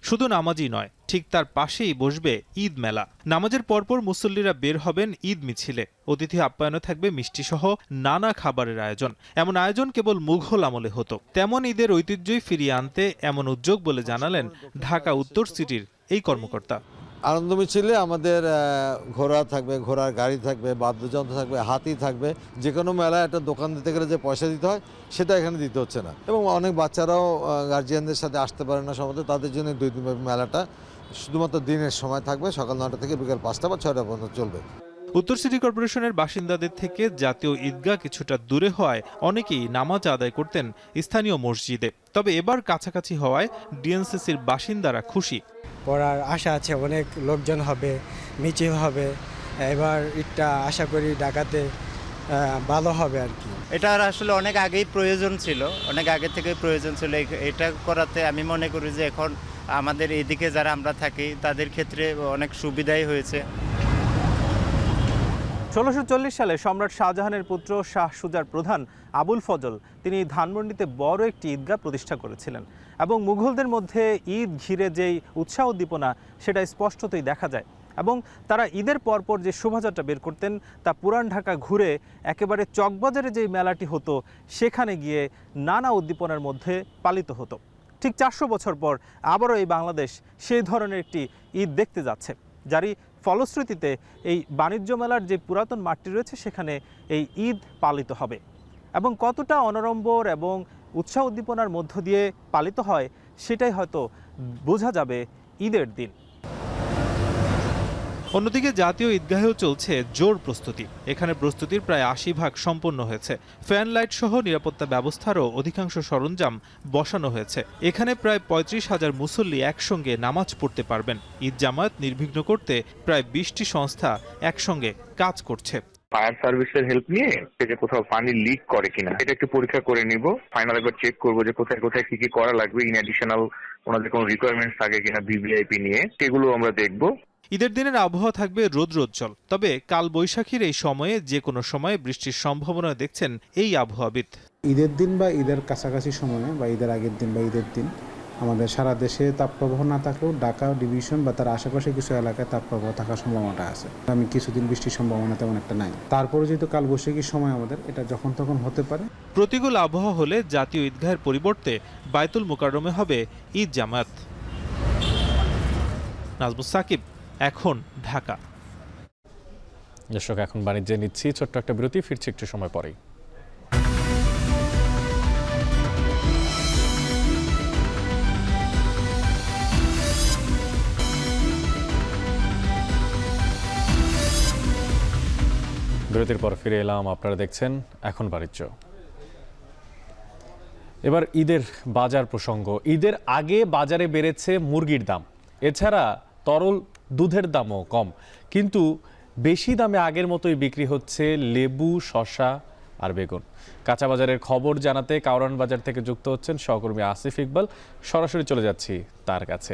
[SPEAKER 10] শুধু নামাজই নয়, ঠিক তার পাশেই বসবে ঈদ মেলা। নামাজের পরপর মুসল্লিরা বের হবেন ঈদ মিছিলে। অতিথি আপ্যায়নে থাকবে মিষ্টি সহ নানা খাবারের আয়োজন। এমন আয়োজন কেবল মুঘল আমলে হতো, তেমন ঈদের ঐতিহ্যই ফিরিয়ে আনতে এমন উদ্যোগ বলে জানালেন ঢাকা উত্তর সিটির এই কর্মকর্তা।
[SPEAKER 12] আনন্দ মিছিলে আমাদের ঘোড়া থাকবে, ঘোড়ার গাড়ি থাকবে, বাদ্যযন্ত্র থাকবে, হাতি থাকবে। যে কোনো মেলায় একটা দোকান দিতে গেলে যে পয়সা দিতে হয় সেটা এখানে দিতে হচ্ছে না। এবং অনেক বাচ্চারাও গার্জিয়ানদের সাথে আসতে পারে না সম্ভবত, তাদের জন্য 2 দিনব্যাপী মেলাটা শুধুমাত্র দিনের সময় থাকবে, সকাল 9টা থেকে বিকেল 5টা বা 6টা পর্যন্ত চলবে।
[SPEAKER 10] উত্তর সিটি কর্পোরেশনের বাসিন্দাদের থেকে জাতীয় ঈদগাহ কিছুটা দূরে হওয়ায় অনেকেই নামাজ আদায় করতেন স্থানীয় মসজিদে। তবে এবার কাছাকাছি হওয়ায় ডিএনসিসির বাসিন্দারা খুশি।
[SPEAKER 13] পড়ার আশা আছে, অনেক লোকজন হবে, মিছিল হবে। এবার ঈদটা আশা করি ঢাকাতে ভালো হবে আর কি।
[SPEAKER 14] এটার আসলে অনেক আগেই প্রয়োজন ছিল, অনেক আগে থেকে প্রয়োজন ছিল। এটা করাতে আমি মনে করি যে এখন আমাদের এদিকে যারা আমরা থাকি তাদের ক্ষেত্রে অনেক সুবিধাই হয়েছে।
[SPEAKER 15] ১৬৪০ সালে সম্রাট শাহজাহানের পুত্র শাহ সুজার প্রধান আবুল ফজল তিনি ধানমন্ডিতে বড় একটি ঈদগাহ প্রতিষ্ঠা করেছিলেন এবং মুঘলদের মধ্যে ঈদ ঘিরে যেই উৎসাহ উদ্দীপনা সেটা স্পষ্টতই দেখা যায়। এবং তারা ঈদের পরপর যে শোভাযাত্রা বের করতেন তা পুরান ঢাকা ঘুরে একেবারে চকবাজারে যেই মেলাটি হতো সেখানে গিয়ে নানা উদ্দীপনার মধ্যে পালিত হতো। ঠিক 400 বছর পর আবারও এই বাংলাদেশ সেই ধরনের একটি ঈদ দেখতে যাচ্ছে, যারই ফলশ্রুতিতে এই বাণিজ্য মেলার যে পুরাতন মাঠটি রয়েছে সেখানে এই ঈদ পালিত হবে। এবং কতটা অনড়ম্বর এবং উৎসাহ উদ্দীপনার মধ্য দিয়ে পালিত হয় সেটাই হয়তো বোঝা যাবে ঈদের দিন।
[SPEAKER 10] অন্যদিকে জাতীয় ঈদগাহেও চলছে জোর প্রস্তুতি। এখানে প্রস্তুতির প্রায় 80% সম্পন্ন হয়েছে। ফ্যান লাইট সহ নিরাপত্তা ব্যবস্থারও অধিকাংশ সরঞ্জাম বসানো হয়েছে। এখানে প্রায় 35,000 মুসল্লি একসঙ্গে নামাজ পড়তে পারবেন। ঈদ জামায়াত নির্বিঘ্ন করতে প্রায় 20টি সংস্থা একসঙ্গে কাজ করছে।
[SPEAKER 16] ফায়ার সার্ভিসের হেল্প নিয়ে যে কোথাও পানি লিক করে কিনা এটা একটু পরীক্ষা করে নিব। ফাইনাল একবার চেক করবো যে কোথায় কোথায় কি কি করা লাগবে, ইন অ্যাডিশনাল ওনাদের কোনো রিকোয়ারমেন্টস থাকে কিনা ভিভিআইপি নিয়ে, সেগুলো আমরা দেখবো।
[SPEAKER 10] ঈদের দিনের আবহাওয়া থাকবে রৌদ্রোজ্জ্বল, তবে কাল বৈশাখীর এই সময়ে যে কোনো সময়ে বৃষ্টির সম্ভাবনা দেখছেন এই আবহাওয়াবিদ।
[SPEAKER 17] ঈদের দিন বা ঈদের কাছাকাছি সময়ে বা ঈদের আগের দিন বা ঈদের দিন আমাদের সারা দেশে তাপপ্রবাহ না থাকলেও ঢাকা ডিভিশন বা তার আশেপাশে কিছু এলাকায় তাপপ্রবাহ থাকার সম্ভাবনাটা আছে। আমি কিছুদিন বৃষ্টির সম্ভাবনা তেমন একটা নাই। তারপরে যেহেতু কাল বৈশাখীর সময় আমাদের এটা যখন তখন হতে পারে।
[SPEAKER 10] প্রতিকূল আবহাওয়া হলে জাতীয় ঈদগাহের পরিবর্তে বায়তুল মোকাররমে হবে ঈদ জামায়াত। নাজমুস সাকিব, এখন ঢাকা।
[SPEAKER 1] দর্শক, এখন বাণিজ্যে নিচ্ছি ছোট্ট একটা বিরতি, ফিরছি একটু সময় পরেই। বিরতির পর ফিরে এলাম, আপনারা দেখছেন এখন বাণিজ্য। এবার ঈদের বাজার প্রসঙ্গ। ঈদের আগে বাজারে বেড়েছে মুরগির দাম, এছাড়া তরল দুধের দামও কম, কিন্তু বেশি দামে আগের মতোই বিক্রি হচ্ছে লেবু, শসা আর বেগুন। কাঁচা বাজারের খবর জানাতে কাউরান বাজার থেকে যুক্ত হচ্ছেন সহকর্মী আসিফ ইকবাল। সরাসরি চলে যাচ্ছি তার কাছে।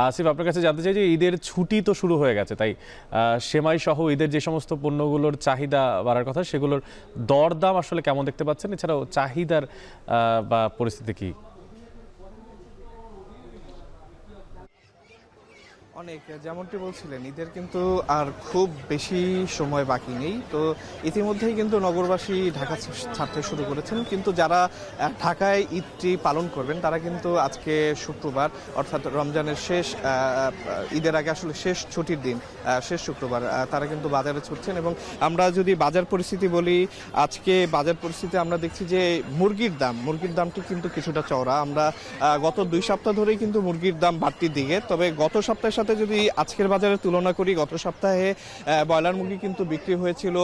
[SPEAKER 1] আসিফ, আপনার কাছে জানতে চাই যে ঈদের ছুটি তো শুরু হয়ে গেছে, তাই সেমাই সহ ঈদের যে সমস্ত পণ্যগুলোর চাহিদা বাড়ার কথা সেগুলোর দরদাম আসলে কেমন দেখতে পাচ্ছেন, এছাড়াও চাহিদার বা পরিস্থিতি কি?
[SPEAKER 18] অনেক, যেমনটি বলছিলেন, ঈদের কিন্তু আর খুব বেশি সময় বাকি নেই। তো ইতিমধ্যেই কিন্তু নগরবাসী ঢাকা ছাড়তে শুরু করেছেন, কিন্তু যারা ঢাকায় ঈদটি পালন করবেন তারা কিন্তু আজকে শুক্রবার, অর্থাৎ রমজানের শেষ ঈদের আগে আসলে শেষ ছুটির দিন, শেষ শুক্রবার, তারা কিন্তু বাজারে ছুটছেন। এবং আমরা যদি বাজার পরিস্থিতি বলি, আজকে বাজার পরিস্থিতি আমরা দেখছি যে মুরগির দামটি কিন্তু কিছুটা চওড়া। আমরা গত 2 সপ্তাহ ধরেই কিন্তু মুরগির দাম বাড়তির দিকে, তবে গত সপ্তাহের সাথে যদি আজকের বাজারে তুলনা করি, গত সপ্তাহে ব্রয়লার মুরগি কিন্তু বিক্রি হয়েছিল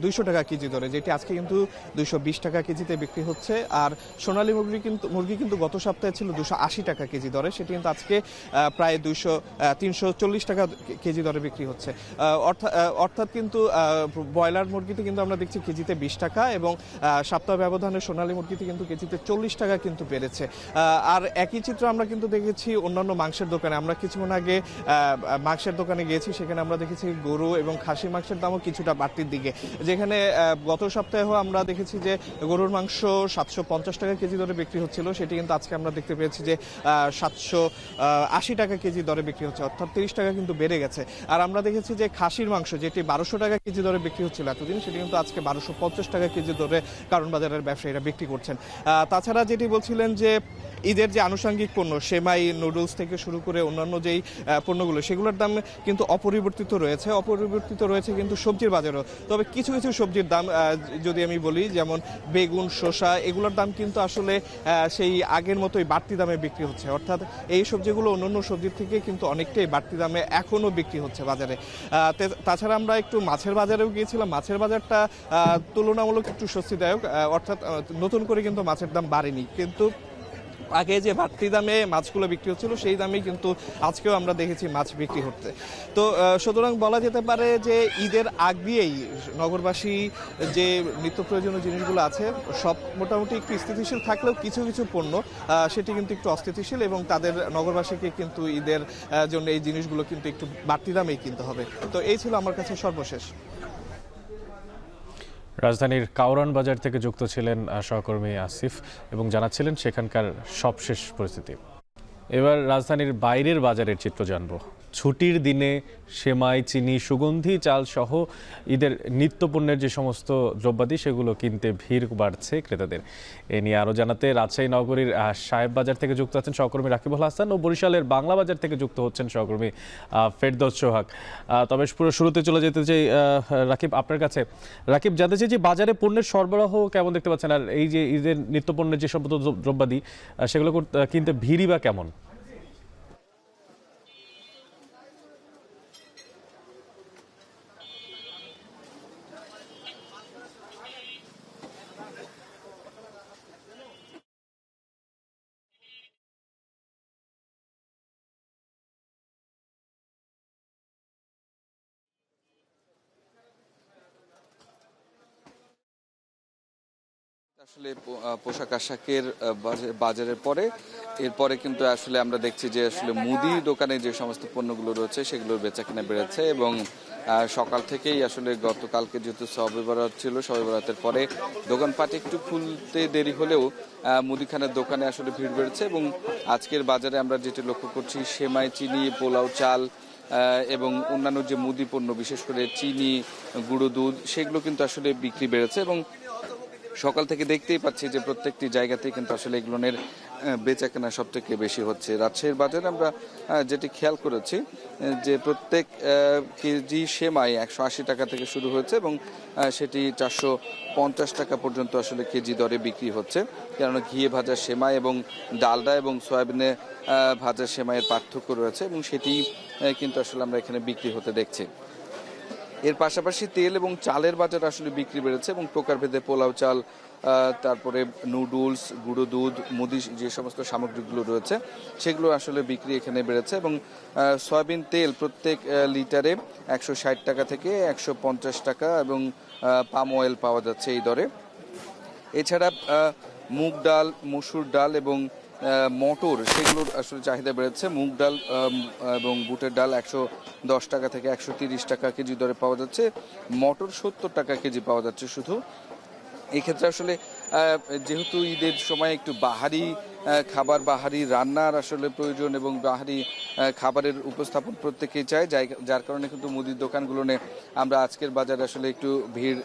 [SPEAKER 18] 200 টাকা কেজি দরে, যেটি আজকে কিন্তু 220 টাকা কেজিতে বিক্রি হচ্ছে। আর সোনালী মুরগি কিন্তু গত সপ্তাহে ছিল 280 টাকা কেজি দরে, সেটি কিন্তু আজকে প্রায় 340 টাকা কেজি দরে বিক্রি হচ্ছে। অর্থাৎ কিন্তু ব্রয়লার মুরগিতে কিন্তু আমরা দেখছি কেজিতে 20 টাকা, এবং সপ্তাহ ব্যবধানে সোনালী মুরগিতে কিন্তু কেজিতে 40 টাকা কিন্তু বেড়েছে। আর একই চিত্র আমরা কিন্তু দেখেছি অন্যান্য মাংসের দোকানে। আমরা কিছুক্ষণ আগে মাংসের দোকানে গিয়েছি, সেখানে আমরা দেখেছি গরু এবং খাসি মাংসের দামও কিছুটা বাড়তির দিকে, যেখানে গত সপ্তাহেও আমরা দেখেছি যে গরুর মাংস 750 টাকা কেজি দরে বিক্রি হচ্ছিল, সেটি কিন্তু আজকে আমরা দেখতে পেয়েছি যে 780 টাকা কেজি দরে বিক্রি হচ্ছে, অর্থাৎ 30 টাকা কিন্তু বেড়ে গেছে। আর আমরা দেখেছি যে খাসির মাংস, যেটি 1200 টাকা কেজি দরে বিক্রি হচ্ছিল এতদিন, সেটি কিন্তু আজকে 1250 টাকা কেজি দরে কারণ বাজারের ব্যবসায়ীরা বিক্রি করছেন। তাছাড়া যেটি বলছিলেন যে ঈদের যে আনুষঙ্গিক পণ্য, সেমাই, নুডলস থেকে শুরু করে অন্যান্য যেই পণ্যগুলো, সেগুলোর দাম কিন্তু অপরিবর্তিত রয়েছে কিন্তু সবজির বাজারও। তবে কিছু কিছু সবজির দাম যদি আমি বলি, যেমন বেগুন, শসা, এগুলোর দাম কিন্তু আসলে সেই আগের মতোই বাড়তি দামে বিক্রি হচ্ছে, অর্থাৎ এই সবজিগুলো অন্যান্য সবজির থেকে কিন্তু অনেকটাই বাড়তি দামে এখনও বিক্রি হচ্ছে বাজারে। তাছাড়া আমরা একটু মাছের বাজারেও গিয়েছিলাম, মাছের বাজারটা তুলনামূলক একটু স্বস্তিদায়ক, অর্থাৎ নতুন করে কিন্তু মাছের দাম বাড়েনি, কিন্তু আগে যে বাড়তি দামে মাছগুলো বিক্রি হচ্ছিল সেই দামেই কিন্তু আজকেও আমরা দেখেছি মাছ বিক্রি হচ্ছে। তো সুতরাং বলা যেতে পারে যে ঈদের আগ দিয়েই নগরবাসী যে নিত্য প্রয়োজনীয় জিনিসগুলো আছে সব মোটামুটি একটু স্থিতিশীল থাকলেও কিছু কিছু পণ্য সেটি কিন্তু একটু অস্থিতিশীল, এবং তাদের নগরবাসীকে কিন্তু ঈদের জন্য এই জিনিসগুলো কিন্তু একটু বাড়তি দামেই কিনতে হবে। তো এই ছিল আমার কাছে সর্বশেষ।
[SPEAKER 1] রাজধানীর কাউরান বাজার থেকে যুক্ত ছিলেন সহকর্মী আসিফ এবং জানাচ্ছিলেন সেখানকার সবশেষ পরিস্থিতি। এবার রাজধানীর বাইরের বাজারের চিত্র জানব। ছুটির দিনে সেমাই, চিনি, সুগন্ধি চাল সহ ঈদের নিত্যপণ্যের যে সমস্ত দ্রব্যাদি সেগুলো কিনতে ভিড় বাড়ছে ক্রেতাদের। এ নিয়ে আরও জানাতে রাজশাহী নগরীর সাহেব বাজার থেকে যুক্ত আছেন সহকর্মী রাকিবুল হাসান ও বরিশালের বাংলা বাজার থেকে যুক্ত হচ্ছেন সহকর্মী ফেরদৌস সোহাগ। তবে পুরো শুরুতে চলে যেতে চাই রাকিব আপনার কাছে। রাকিব, জানতে চাই যে বাজারে পণ্যের সরবরাহ কেমন দেখতে পাচ্ছেন, আর এই যে ঈদের নিত্যপণ্যের যে সমস্ত দ্রব্যাদি সেগুলো কিনতে ভিড়ই বা কেমন?
[SPEAKER 19] আসলে পোশাক আশাকের বাজারের পরে এরপরে কিন্তু আসলে আমরা দেখছি যে আসলে মুদি দোকানে যে সমস্ত পণ্যগুলো রয়েছে সেগুলোর বেচাকেনা বেড়েছে, এবং সকাল থেকেই আসলে গতকালকে যেহেতু শবে বরাত ছিল, শবে বরাতের পরে দোকানপাট একটু খুলতে দেরি হলেও মুদিখানার দোকানে আসলে ভিড় বেড়েছে। এবং আজকের বাজারে আমরা যেটি লক্ষ্য করছি, সেমাই, চিনি, পোলাও চাল এবং অন্যান্য যে মুদি পণ্য, বিশেষ করে চিনি, গুঁড়ো দুধ, সেগুলো কিন্তু আসলে বিক্রি বেড়েছে। এবং সকাল থেকে দেখতেই পাচ্ছি যে প্রত্যেকটি জায়গাতেই কিন্তু আসলে এগুলোর বেচাকেনা সব থেকে বেশি হচ্ছে। রাজশাহীর বাজারে আমরা যেটি খেয়াল করেছি যে প্রত্যেক কেজি সেমাই 180 টাকা থেকে শুরু হয়েছে, এবং সেটি 450 টাকা পর্যন্ত আসলে কেজি দরে বিক্রি হচ্ছে। কেননা ঘিয়ে ভাজা সেমাই এবং ডালডা এবং সয়াবিনে ভাজা সেমাইয়ের পার্থক্য রয়েছে, এবং সেটি কিন্তু আসলে আমরা এখানে বিক্রি হতে দেখছি। এর পাশাপাশি তেল এবং চালের বাজার আসলে বিক্রি বেড়েছে, এবং প্রকারভেদে পোলাও চাল, তারপরে নুডলস, গুঁড়ো দুধ, মুদি যে সমস্ত সামগ্রীগুলো রয়েছে সেগুলো আসলে বিক্রি এখানে বেড়েছে। এবং সয়াবিন তেল প্রত্যেক লিটারে 160 টাকা থেকে 150 টাকা, এবং পাম অয়েল পাওয়া যাচ্ছে এই দরে। এছাড়া মুগ ডাল, মসুর ডাল এবং মটর, সেগুলোর আসলে চাহিদা বেড়েছে। মুগ ডাল এবং বুটের ডাল 110 টাকা থেকে 130 টাকা কেজি দরে পাওয়া যাচ্ছে, মটর 70 টাকা কেজি পাওয়া যাচ্ছে শুধু। এক্ষেত্রে আসলে যেহেতু ঈদের সময় একটু বাহারি খাবার বাহারি রান্নার আসলে প্রয়োজন এবং বাহারি খাবারের উপস্থাপন প্রত্যেকেই চায়, যার কারণে কিন্তু মুদির দোকানগুলোতে আমরা আজকের বাজারে আসলে একটু ভিড়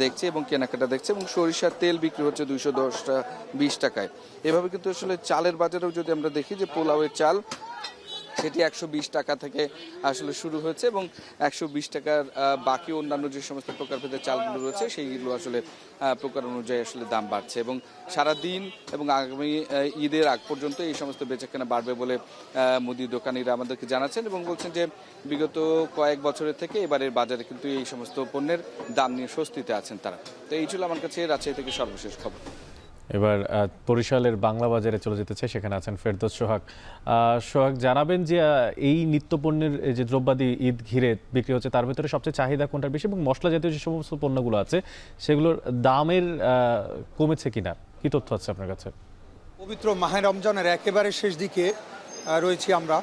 [SPEAKER 19] দেখছি এবং কেনাকাটা দেখছি। এবং সরিষার তেল বিক্রি হচ্ছে 220 টাকায়। এভাবে কিন্তু আসলে চালের বাজারেও যদি আমরা দেখি যে পোলাওয়ের চাল সেটি 120 টাকা থেকে আসলে শুরু হয়েছে এবং 120 টাকার বাকি অন্যান্য যে সমস্ত প্রকারভেদের চালগুলো রয়েছে সেইগুলো আসলে প্রকার অনুযায়ী আসলে দাম বাড়ছে এবং সারাদিন এবং আগামী ঈদের আগ পর্যন্ত এই সমস্ত বেচাকেনা বাড়বে বলে মুদির দোকানিরা আমাদেরকে জানাচ্ছেন এবং বলছেন যে বিগত কয়েক বছরের থেকে এবারের বাজারে কিন্তু এই সমস্ত পণ্যের দাম নিয়ে স্বস্তিতে আছেন তারা। তো এই ছিল আমার কাছে রাজশাহী থেকে সর্বশেষ খবর।
[SPEAKER 1] এবার বরিশালের বাংলা বাজারে চলে যেতে চাই, সেখানে আছেন ফেরদৌস সোহাগ। সোহাগ, জানাবেন যে এই নিত্যপণ্যের যে দ্রব্যাদি ঈদ ঘিরে বিক্রি হচ্ছে তার ভিতরে সবচেয়ে চাহিদা কোনটার বেশি এবং মশলা জাতীয় যে সমস্ত পণ্যগুলো আছে সেগুলোর দামের কমেছে কিনা, কি তথ্য আছে আপনার কাছে?
[SPEAKER 20] পবিত্র মাহে রমজানের একেবারে শেষ দিকে রয়েছি আমরা,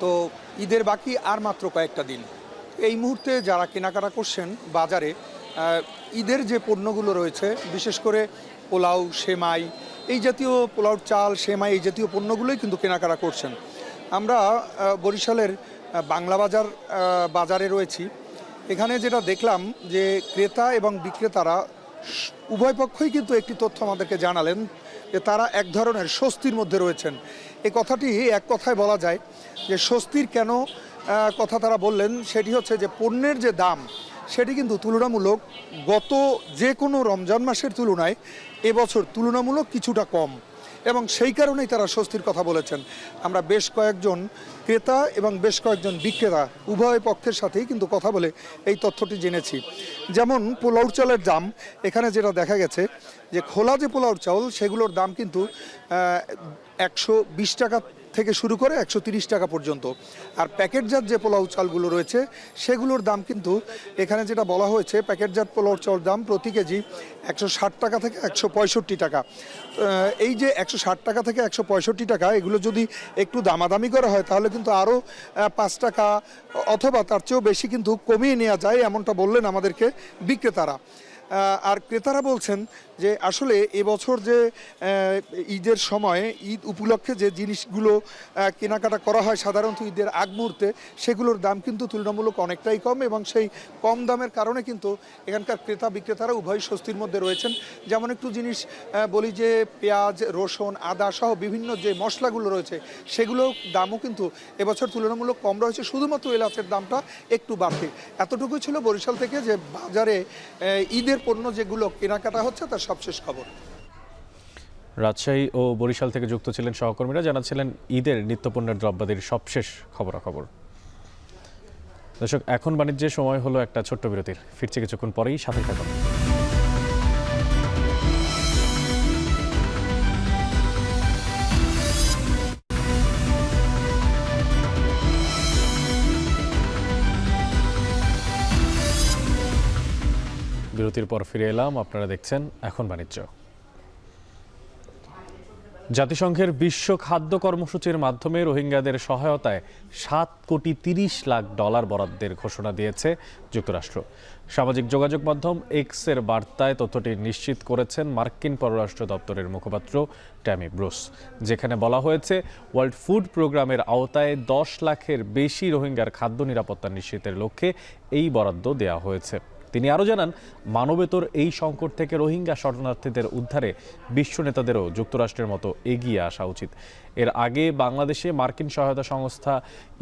[SPEAKER 20] তো ঈদের বাকি আর মাত্র কয়েকটা দিন। এই মুহূর্তে যারা কেনাকাটা করছেন বাজারে ঈদের যে পণ্যগুলো রয়েছে, বিশেষ করে পোলাও, সেমাই, এই জাতীয় পোলাও চাল, সেমাই এই জাতীয় পণ্যগুলোই কিন্তু কেনাকাটা করছেন। আমরা বরিশালের বাংলা বাজারে রয়েছি। এখানে যেটা দেখলাম যে ক্রেতা এবং বিক্রেতারা উভয় পক্ষই কিন্তু একটি তথ্য আমাদেরকে জানালেন যে তারা এক ধরনের স্বস্তির মধ্যে রয়েছেন। এই কথাটি এক কথায় বলা যায় যে স্বস্তির কেন কথা তারা বললেন, সেটি হচ্ছে যে পণ্যের যে দাম সেটি কিন্তু তুলনামূলক গত যে কোনো রমজান মাসের তুলনায় এবছর তুলনামূলক কিছুটা কম এবং সেই কারণেই তারা স্বস্তির কথা বলেছেন। আমরা বেশ কয়েকজন ক্রেতা এবং বেশ কয়েকজন বিক্রেতা উভয় পক্ষের সাথেই কিন্তু কথা বলে এই তথ্যটি জেনেছি। যেমন পোলাও চালের দাম এখানে যেটা দেখা গেছে যে খোলা যে পোলাও চাউল সেগুলোর দাম কিন্তু 120 টাকা থেকে শুরু করে 130 টাকা পর্যন্ত, আর প্যাকেটজাত যে পোলাও চালগুলো রয়েছে সেগুলোর দাম কিন্তু এখানে যেটা বলা হয়েছে প্যাকেটজাত পোলাও চাল দাম প্রতি কেজি 160 টাকা থেকে 165 টাকা। এই যে 160 টাকা থেকে 165 টাকা এগুলো যদি একটু দামাদামি করা হয় তাহলে কিন্তু আরও 5 টাকা অথবা তার চেয়েও বেশি কিন্তু কমিয়ে নেওয়া যায়, এমনটা বললেন আমাদেরকে বিক্রেতারা। আর ক্রেতারা বলছেন যে আসলে এবছর যে ঈদের সময় ঈদ উপলক্ষে যে জিনিসগুলো কেনাকাটা করা হয় সাধারণত ঈদের আগ মুহূর্তে, সেগুলোর দাম কিন্তু তুলনামূলক অনেকটাই কম এবং সেই কম দামের কারণে কিন্তু এখানকার ক্রেতা বিক্রেতারা উভয় স্বস্তির মধ্যে রয়েছেন। যেমন একটু জিনিস বলি যে পেঁয়াজ, রসুন, আদা সহ বিভিন্ন যে মশলাগুলো রয়েছে সেগুলো দামও কিন্তু এবছর তুলনামূলক কম রয়েছে, শুধুমাত্র এলাচের দামটা একটু বাড়তি। এতটুকুই ছিল বরিশাল থেকে যে বাজারে ঈদের পণ্য যেগুলো কেনাকাটা হচ্ছে তার সবশেষ খবর।
[SPEAKER 1] রাজশাহী ও বরিশাল থেকে যুক্ত ছিলেন সহকর্মীরা, জানাচ্ছিলেন ঈদের নিত্যপণ্যের দ্রব্যাদির সবশেষ খবরাখবর। দর্শক, এখন বাণিজ্যের সময় হলো একটা ছোট্ট বিরতির, ফিরছে কিছুক্ষণ পরেই, সাথে থাকুন। বিরতির পর ফিরে এলাম, আপনারা দেখছেন এখন বাণিজ্য। জাতিসংঘের বিশ্ব খাদ্য কর্মসূচির মাধ্যমে রোহিঙ্গাদের সহায়তায় $7.30 কোটি বরাদ্দের ঘোষণা দিয়েছে যুক্তরাষ্ট্র। সামাজিক যোগাযোগ মাধ্যম এক্সের বার্তায় তথ্যটি নিশ্চিত করেছেন মার্কিন পররাষ্ট্র দপ্তরের মুখপাত্র ট্যামি ব্রুস, যেখানে বলা হয়েছে ওয়ার্ল্ড ফুড প্রোগ্রামের আওতায় 10 লাখের বেশি রোহিঙ্গার খাদ্য নিরাপত্তা নিশ্চিতের লক্ষ্যে এই বরাদ্দ দেওয়া হয়েছে। তিনি আরও জানান, মানবেতর এই সংকট থেকে রোহিঙ্গা শরণার্থীদের উদ্ধারে বিশ্ব নেতাদেরও যুক্তরাষ্ট্রের মতো এগিয়ে আসা উচিত। এর আগে বাংলাদেশে মার্কিন সহায়তা সংস্থা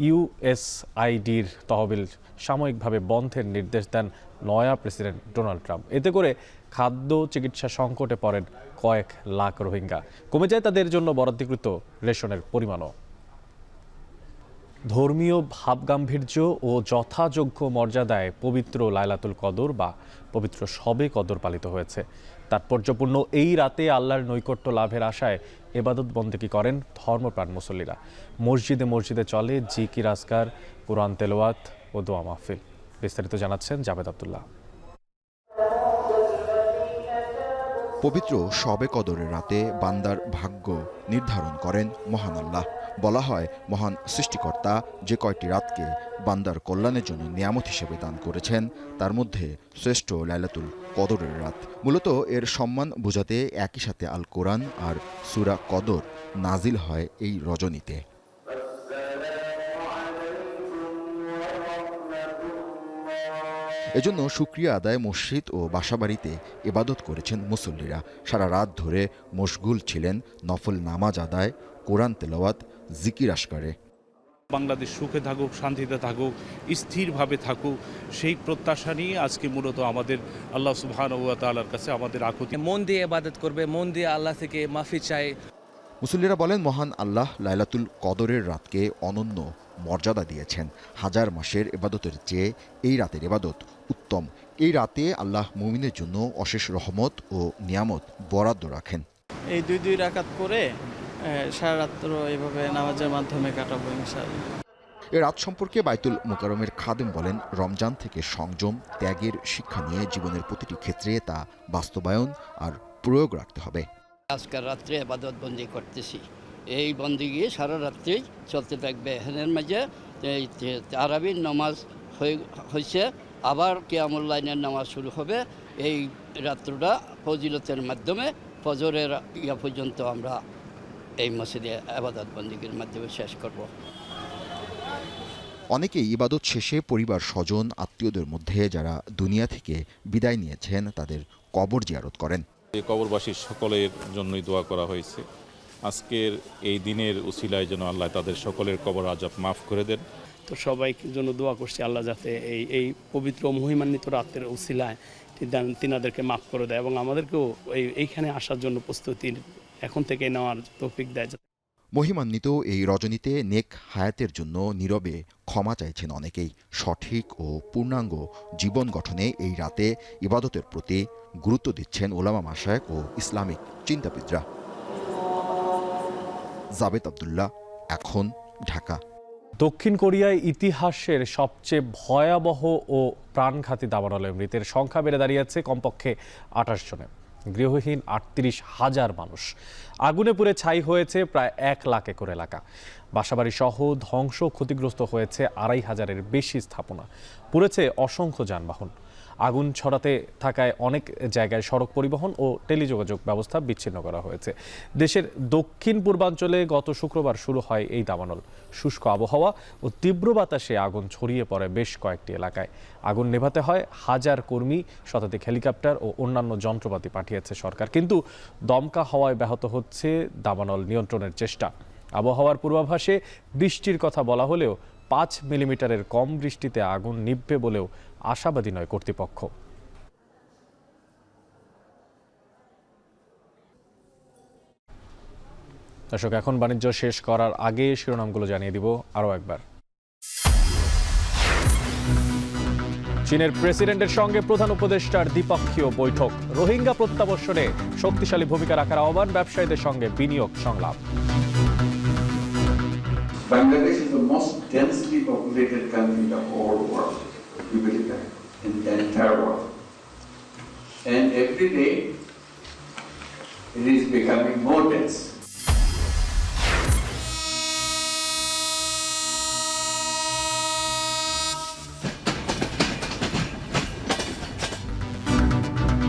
[SPEAKER 1] ইউএসআইডির তহবিল সাময়িকভাবে বন্ধের নির্দেশ দেন নয়া প্রেসিডেন্ট ডোনাল্ড ট্রাম্প। এতে করে খাদ্য চিকিৎসা সংকটে পড়েন কয়েক লাখ রোহিঙ্গা, কমে যায় তাদের জন্য বরাদ্দকৃত রেশনের পরিমাণও। ধর্মীয় ভাবগাম্ভীর্য ও যথাযোগ্য মর্যাদায় পবিত্র লাইলাতুল কদর বা পবিত্র শবে কদর পালিত হয়েছে। তাৎপর্যপূর্ণ এই রাতে আল্লাহর নৈকট্য লাভের আশায় ইবাদত বন্দেগী করেন ধর্মপ্রাণ মুসল্লিরা। মসজিদে মসজিদে চলে জিকির, আজকার, কোরআন তেলাওয়াত ও দোয়া মাহফিল। বিস্তারিত জানাচ্ছেন জাভেদ আব্দুল্লাহ।
[SPEAKER 21] পবিত্র শবে কদরের রাতে বান্দার ভাগ্য নির্ধারণ করেন মহান আল্লাহ। বলা হয় মহান সৃষ্টিকর্তা যে কয়টি রাতকে বান্দার কল্যাণের জন্য নিয়ামত হিসেবে দান করেছেন তার মধ্যে শ্রেষ্ঠ লাইলাতুল কদরের রাত। মূলত এর সম্মান বোঝাতে একই সাথে আল কোরআন আর সূরা কদর নাজিল হয় এই রজনীতে। এজন্য শুকরিয়া আদায় মসজিদ ও বাসাবাড়িতে ইবাদত করেছেন মুসল্লিরা। সারা রাত ধরে মশগুল ছিলেন নফল নামাজ আদায়, কোরআন তেলাওয়াত, জিকির আশকারে।
[SPEAKER 22] বাংলাদেশ সুখে থাকুক, শান্তিতে থাকুক, স্থিরভাবে থাকুক, সেই প্রত্যাশা নিয়ে আজকে মূলত আমাদের আল্লাহ সুবহানাহু ওয়া তাআলার কাছে আমাদের আকুতি।
[SPEAKER 23] মন দিয়ে ইবাদত করবে, মন দিয়ে আল্লাহ থেকে মাফি চাই।
[SPEAKER 21] মুসল্লিরা বলেন মহান আল্লাহ লাইলাতুল কদরের রাতকে অনন্য মর্যাদা দিয়েছেন। হাজার মাসের ইবাদতের চেয়ে এই রাতের ইবাদত উত্তম। এই রাতে আল্লাহ মুমিনের জন্য অশেষ রহমত ও নিয়ামত বরাদ্দ রাখেন।
[SPEAKER 24] এই দুই রাকাত করে সারা রাত্র এইভাবে নামাজের মাধ্যমে কাটাবো ইনশাআল্লাহ।
[SPEAKER 21] এ রাত সম্পর্কে বাইতুল মুকাররমের খাদেম বলেন রমজান থেকে সংযম, ত্যাগের শিক্ষা নিয়ে জীবনের প্রতিটি ক্ষেত্রে তা বাস্তবায়ন আর প্রয়োগ রাখতে হবে।
[SPEAKER 25] আজকের রাত্রে ইবাদত বন্দি করতেছি, এই বন্দিগি সারা রাত্রেই চলতে থাকবে। এখানের মাঝে এই তারাবির নামাজ হয়েছে, আবার কিয়ামুল লাইলের নামাজ শুরু হবে। এই রাত্রটা ফজিলতের মাধ্যমে ফজরের ইয়া পর্যন্ত আমরা এই মসজিদে ইবাদত বন্দিগির মাধ্যমে শেষ করব।
[SPEAKER 21] অনেকেই ইবাদত শেষে পরিবার স্বজন আত্মীয়দের মধ্যে যারা দুনিয়া থেকে বিদায় নিয়েছেন তাদের কবর জিয়ারত করেন।
[SPEAKER 26] কবরবাসীর সকলের জন্যই দোয়া করা হয়েছে। আজকের এই দিনের উসিলায় যেন আল্লাহ তাদের সকলের কবর আযাব মাফ করে দেন।
[SPEAKER 27] তো সবাইকে জন্য দোয়া করছি আল্লাহ যাতে এই পবিত্র মহিমান্বিত রাতের উসিলায় তিনাদেরকে মাফ করে দেয় এবং আমাদেরকেও এইখানে আসার জন্য প্রস্তুতি এখন থেকে নেওয়ার তৌফিক দেয়।
[SPEAKER 21] মহিমান্বিত এই রজনীতে নেক হায়াতের জন্য নীরবে ক্ষমা চাইছেন অনেকেই। সঠিক ও পূর্ণাঙ্গ জীবন গঠনে এই রাতে ইবাদতের প্রতি গুরুত্ব দিচ্ছেন ওলামা মাশায়েখ ও ইসলামিক চিন্তাবিদরা। জাবেদ আব্দুল্লাহ, এখন, ঢাকা।
[SPEAKER 1] দক্ষিণ কোরিয়ায় ইতিহাসের সবচেয়ে ভয়াবহ ও প্রাণঘাতী দাবানলে মৃতের সংখ্যা বেড়ে দাঁড়িয়েছে কমপক্ষে 28 জনে। গৃহহীন 38,000 মানুষ। আগুনে পুড়ে ছাই হয়েছে প্রায় 1 লাখ একর এলাকা। বাসাবাড়ি সহ ধ্বংস ক্ষতিগ্রস্ত হয়েছে 2,500-এর বেশি স্থাপনা। পুড়েছে অসংখ্য যানবাহন। আগুন ছড়াতে থাকায় অনেক জায়গায় সড়ক পরিবহন ও টেলিযোগাযোগ ব্যবস্থা বিচ্ছিন্ন করা হয়েছে। দেশের দক্ষিণ পূর্বাঞ্চলে গত শুক্রবার শুরু হয় এই দাবানল। শুষ্ক আবহাওয়া ও তীব্র বাতাসে আগুন ছড়িয়ে পড়ে বেশ কয়েকটি এলাকায়। আগুন নেভাতে হয় 1000 কর্মী, শতাধিক হেলিকপ্টার ও অন্যান্য যন্ত্রপাতি পাঠিয়েছে সরকার। কিন্তু দমকা হওয়ায় ব্যাহত হচ্ছে দাবানল নিয়ন্ত্রণের চেষ্টা। আবহাওয়ার পূর্বাভাসে বৃষ্টির কথা বলা হলেও 5 মিলিমিটারের কম বৃষ্টিতে আগুন নিভবে বলেও আশাবাদী নয় কর্তৃপক্ষ। দর্শক, এখন বাণিজ্য শেষ করার আগে শিরোনামগুলো জানিয়ে দিব আরও একবার। চীনের প্রেসিডেন্টের সঙ্গে প্রধান উপদেষ্টার দ্বিপক্ষীয় বৈঠক। রোহিঙ্গা প্রত্যাবর্ষণে শক্তিশালী ভূমিকা রাখার আহ্বান, ব্যবসায়ীদের সঙ্গে বিনিয়োগ সংলাপ।
[SPEAKER 2] Bangladesh is the most densely populated country in the whole world. We believe that, in the entire world. And every day, it is becoming more dense.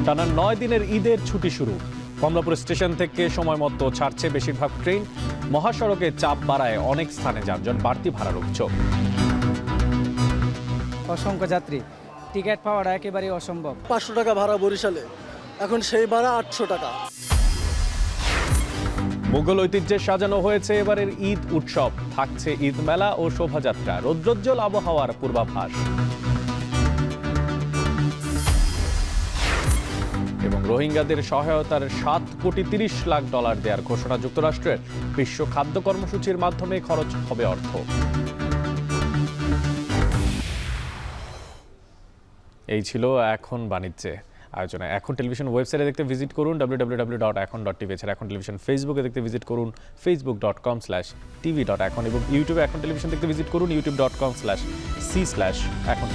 [SPEAKER 1] টানা 9 দিনের ঈদের ছুটি শুরু। কমলাপুর স্টেশন থেকে সময় মতো ছাড়ছে বেশিরভাগ ট্রেন। মহাসড়কে চাপ বাড়ায় অনেক স্থানে যানজট, বাড়তি ভাড়ার অভিযোগ।
[SPEAKER 28] অসংখ্য যাত্রী, টিকিট পাওয়াটা একেবারেই অসম্ভব।
[SPEAKER 29] 500 টাকা ভাড়া বরিশালে, এখন সেই ভাড়া 800 টাকা।
[SPEAKER 1] মুঘল ঐতিহ্যে সাজানো হয়েছে এবারের ঈদ উৎসব। থাকছে ঈদ মেলা ও শোভাযাত্রা। রৌদ্রোজ্জ্বল আবহাওয়ার পূর্বাভাস। এবং রোহিঙ্গাদের সহায়তার $7.30 কোটি দেওয়ার ঘোষণা যুক্তরাষ্ট্রের। বিশ্ব খাদ্য কর্মসূচির মাধ্যমে খরচ হবে অর্থ। এই ছিল এখন বাণিজ্যে আয়োজনে। এখন টেলিভিশন ওয়েবসাইটে দেখতে ভিজিট করুন www.ekon.tv। এছাড়া এখন টেলিভিশন ফেসবুকে দেখতে ভিজিট করুন facebook.com/tv.ekon এবং ইউটিউবে এখন টেলিভিশন দেখতে ভিজিট করুন youtube.com/c/ekon।